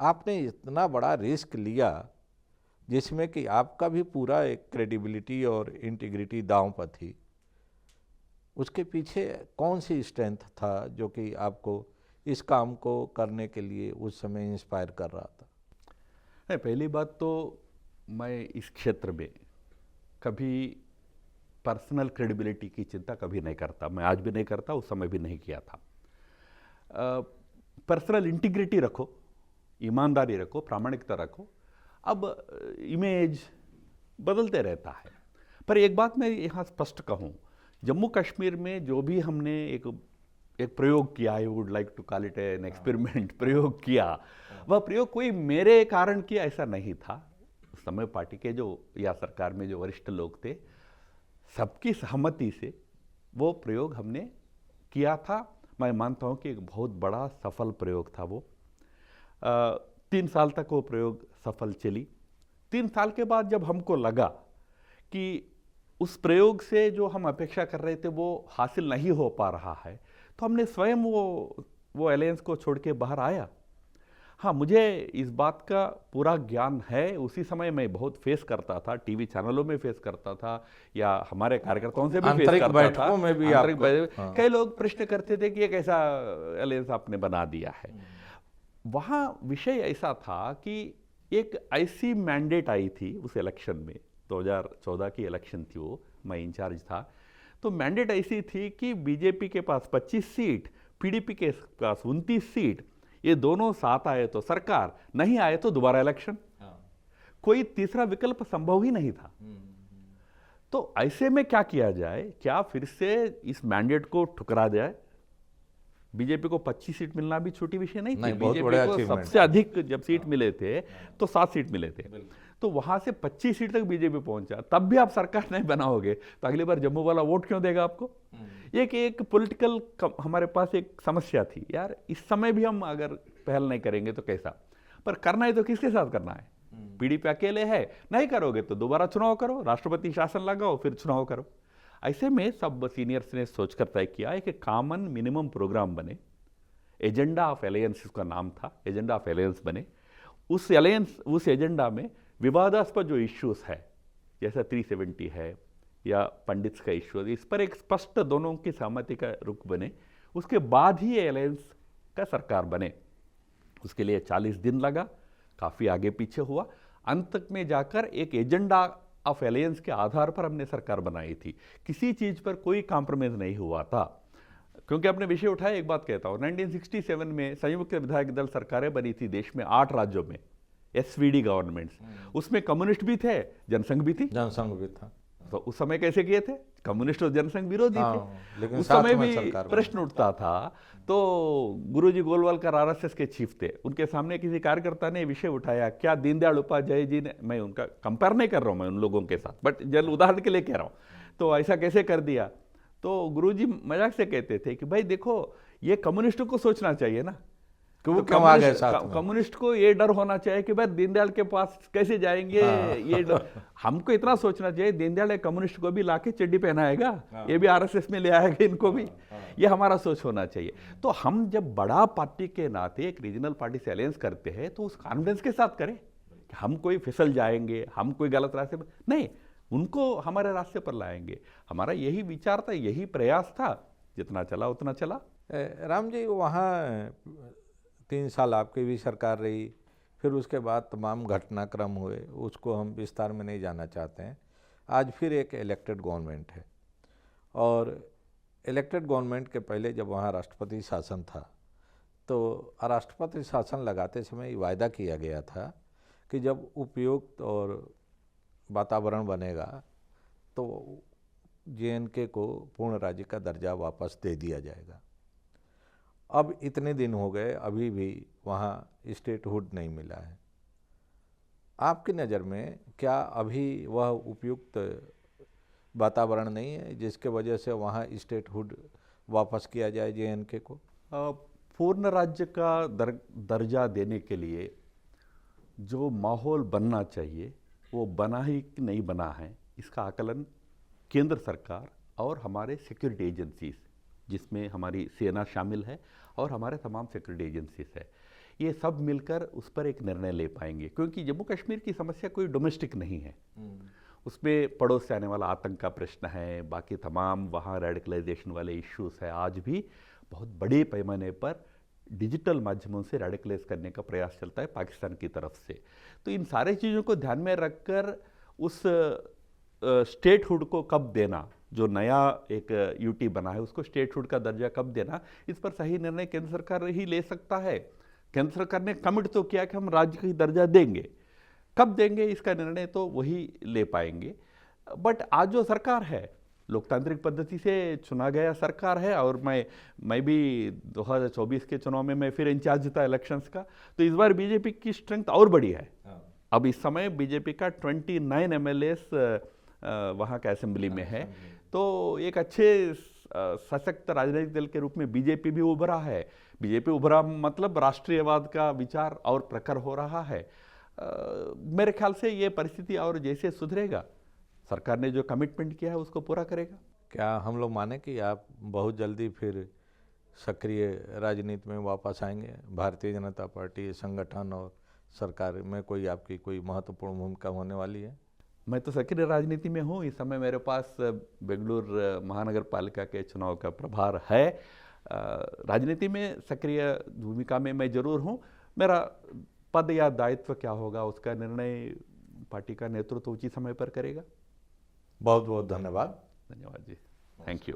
Speaker 4: आपने इतना बड़ा रिस्क लिया जिसमें कि आपका भी पूरा एक क्रेडिबिलिटी और इंटीग्रिटी दांव पर थी, उसके पीछे कौन सी स्ट्रेंथ था जो कि आपको इस काम को करने के लिए उस समय इंस्पायर कर रहा था?
Speaker 5: नहीं, पहली बात तो मैं इस क्षेत्र में कभी पर्सनल क्रेडिबिलिटी की चिंता कभी नहीं करता। मैं आज भी नहीं करता, उस समय भी नहीं किया था। पर्सनल इंटीग्रिटी रखो, ईमानदारी रखो, प्रामाणिकता रखो। अब इमेज बदलते रहता है, पर एक बात मैं यहाँ स्पष्ट कहूँ, जम्मू कश्मीर में जो भी हमने एक प्रयोग किया, I would like to call it an experiment, प्रयोग किया, वह प्रयोग कोई मेरे कारण किया ऐसा नहीं था। उस समय पार्टी के जो या सरकार में जो वरिष्ठ लोग थे, सबकी सहमति से वो प्रयोग हमने किया था। मैं मानता हूँ कि एक बहुत बड़ा सफल प्रयोग था वो। 3 साल तक वो प्रयोग सफल चली। 3 साल के बाद जब हमको लगा कि उस प्रयोग से जो हम अपेक्षा कर रहे थे वो हासिल नहीं हो पा रहा है, तो हमने स्वयं वो अलायंस को छोड़ के बाहर आया। हाँ, मुझे इस बात का पूरा ज्ञान है। उसी समय मैं बहुत फेस करता था, टीवी चैनलों में फेस करता था, या हमारे कार्यकर्ताओं से भी फेस करता था,
Speaker 4: में भी
Speaker 5: कई लोग प्रश्न करते थे कि ये कैसा अलायंस आपने बना दिया है। वहाँ विषय ऐसा था कि एक ऐसी मैंडेट आई थी उस इलेक्शन में, 2014 की इलेक्शन थी वो, मैं इंचार्ज था। तो मैंडेट ऐसी थी कि बीजेपी के पास 25 सीट, पीडीपी के पास 29 सीट, ये दोनों साथ आए तो सरकार, नहीं आए तो दोबारा इलेक्शन। कोई तीसरा विकल्प संभव ही नहीं था। तो ऐसे में क्या किया जाए, क्या फिर से इस मैंडेट को ठुकरा जाए? बीजेपी को 25 सीट मिलना भी छोटी विषय नहीं थी। बीजेपी को सबसे अधिक जब सीट मिले थे तो 7 सीट मिले थे, तो वहां से 25 सीट तक बीजेपी पहुंचा। तब भी आप सरकार नहीं बनाओगे तो अगली बार जम्मू वाला वोट क्यों देगा आपको? एक पॉलिटिकल हमारे पास एक समस्या थी यार, इस समय भी हम अगर पहल नहीं करेंगे तो कैसा, पर करना है तो किसके साथ करना है? पीडीपी अकेले है, नहीं करोगे तो दोबारा चुनाव करो, राष्ट्रपति शासन लगाओ, फिर चुनाव करो। ऐसे में सब सीनियर्स ने सोचकर तय किया है कि कॉमन मिनिमम प्रोग्राम बने, एजेंडा ऑफ अलायंस उसका नाम था, एजेंडा ऑफ अलायंस बने। उस एजेंडा में विवादास्पद जो इश्यूज है जैसा 370 है या पंडित्स का इश्यू, इस पर एक स्पष्ट दोनों की सहमति का रुख बने, उसके बाद ही अलायंस का सरकार बने। उसके लिए 40 दिन लगा, काफ़ी आगे पीछे हुआ, अंत में जाकर एक एजेंडा ऑफ अलायंस के आधार पर हमने सरकार बनाई थी। किसी चीज़ पर कोई कॉम्प्रोमाइज़ नहीं हुआ था। क्योंकि आपने विषय उठाया, एक बात कहता हूँ, 1967 में संयुक्त विधायक दल सरकारें बनी थी देश में 8 राज्यों में, एसवीडी गवर्नमेंट्स। उसमें कम्युनिस्ट भी थे, जनसंघ भी थी,
Speaker 4: जनसंघ भी था।
Speaker 5: तो उस समय कैसे किए थे? कम्युनिस्ट और जनसंघ विरोधी थे।
Speaker 4: लेकिन
Speaker 5: उस
Speaker 4: साथ
Speaker 5: समय
Speaker 4: में
Speaker 5: भी
Speaker 4: सरकार बनी।
Speaker 5: प्रश्न उठता था। तो गुरुजी गोलवालकर आरएसएस के चीफ थे, उनके सामने किसी कार्यकर्ता ने विषय उठाया, क्या दीनदयाल उपाध्याय जी ने, मैं उनका कंपेयर नहीं कर रहा हूं मैं उन लोगों के साथ, बट जल उदाहरण के लिए कह रहा हूं, तो ऐसा कैसे कर दिया? तो गुरुजी मजाक से कहते थे कि भाई देखो, ये कम्युनिस्टों को सोचना चाहिए ना,
Speaker 4: कि वो क्यों आ गए साथ में?
Speaker 5: कम्युनिस्ट को ये डर होना चाहिए कि भाई दीनदयाल के पास कैसे जाएंगे। ये डर हमको इतना सोचना चाहिए, दीनदयाल एक कम्युनिस्ट को भी लाके चड्डी पहनाएगा, ये भी आरएसएस में ले आएगा इनको भी, ये हमारा सोच होना चाहिए। तो हम जब बड़ा पार्टी के नाते एक रीजनल पार्टी से अलायंस करते हैं तो उस कॉन्फिडेंस के साथ करें कि हम कोई फिसल जाएंगे, हम कोई गलत रास्ते पर नहीं, उनको हमारे रास्ते पर लाएंगे। हमारा यही विचार था, यही प्रयास था, जितना चला उतना चला।
Speaker 4: राम जी, वहाँ 3 साल आपकी भी सरकार रही, फिर उसके बाद तमाम घटनाक्रम हुए, उसको हम विस्तार में नहीं जाना चाहते हैं। आज फिर एक इलेक्टेड गवर्नमेंट है, और इलेक्टेड गवर्नमेंट के पहले जब वहाँ राष्ट्रपति शासन था, तो राष्ट्रपति शासन लगाते समय वायदा किया गया था कि जब उपयुक्त और वातावरण बनेगा तो जेएनके को पूर्ण राज्य का दर्जा वापस दे दिया जाएगा। अब इतने दिन हो गए, अभी भी वहाँ स्टेटहुड नहीं मिला है। आपकी नज़र में क्या अभी वह उपयुक्त वातावरण नहीं है जिसके वजह से वहाँ स्टेटहुड वापस किया जाए जेएनके को?
Speaker 5: पूर्ण राज्य का दर्जा देने के लिए जो माहौल बनना चाहिए वो बना ही कि नहीं बना है, इसका आकलन केंद्र सरकार और हमारे सिक्योरिटी एजेंसीज, जिसमें हमारी सेना शामिल है और हमारे तमाम सिक्योरिटी एजेंसीज है, ये सब मिलकर उस पर एक निर्णय ले पाएंगे। क्योंकि जम्मू कश्मीर की समस्या कोई डोमेस्टिक नहीं है, उसमें पड़ोस से आने वाला आतंक का प्रश्न है, बाकी तमाम वहाँ रेडिकलाइजेशन वाले इश्यूज है। आज भी बहुत बड़े पैमाने पर डिजिटल माध्यमों से रेडिकलाइज करने का प्रयास चलता है पाकिस्तान की तरफ से। तो इन सारे चीज़ों को ध्यान में रखकर उस स्टेटहुड को कब देना, जो नया एक यूटी बना है उसको स्टेटहुड का दर्जा कब देना, इस पर सही निर्णय केंद्र सरकार ही ले सकता है। केंद्र सरकार ने कमिट तो किया कि हम राज्य का दर्जा देंगे, कब देंगे इसका निर्णय तो वही ले पाएंगे। बट आज जो सरकार है लोकतांत्रिक पद्धति से चुना गया सरकार है, और मैं भी 2024 के चुनाव में मैं फिर इंचार्ज था इलेक्शंस का, तो इस बार बीजेपी की स्ट्रेंथ और बड़ी है। अब इस समय बीजेपी का 29 एमएलएस वहाँ का असेंबली में है, तो एक अच्छे सशक्त राजनीतिक दल के रूप में बीजेपी भी उभरा है। बीजेपी उभरा मतलब राष्ट्रीयवाद का विचार और प्रखर हो रहा है। मेरे ख्याल से ये परिस्थिति और जैसे सुधरेगा, सरकार ने जो कमिटमेंट किया है उसको पूरा करेगा।
Speaker 4: क्या हम लोग माने कि आप बहुत जल्दी फिर सक्रिय राजनीति में वापस आएंगे? भारतीय जनता पार्टी संगठन और सरकार में कोई आपकी कोई महत्वपूर्ण भूमिका होने वाली है?
Speaker 5: मैं तो सक्रिय राजनीति में हूँ। इस समय मेरे पास बेंगलुरु महानगर पालिका के चुनाव का प्रभार है। राजनीति में सक्रिय भूमिका में मैं जरूर हूँ। मेरा पद या दायित्व क्या होगा उसका निर्णय पार्टी का नेतृत्व उचित समय पर करेगा।
Speaker 4: बहुत बहुत धन्यवाद।
Speaker 5: धन्यवाद जी, थैंक यू।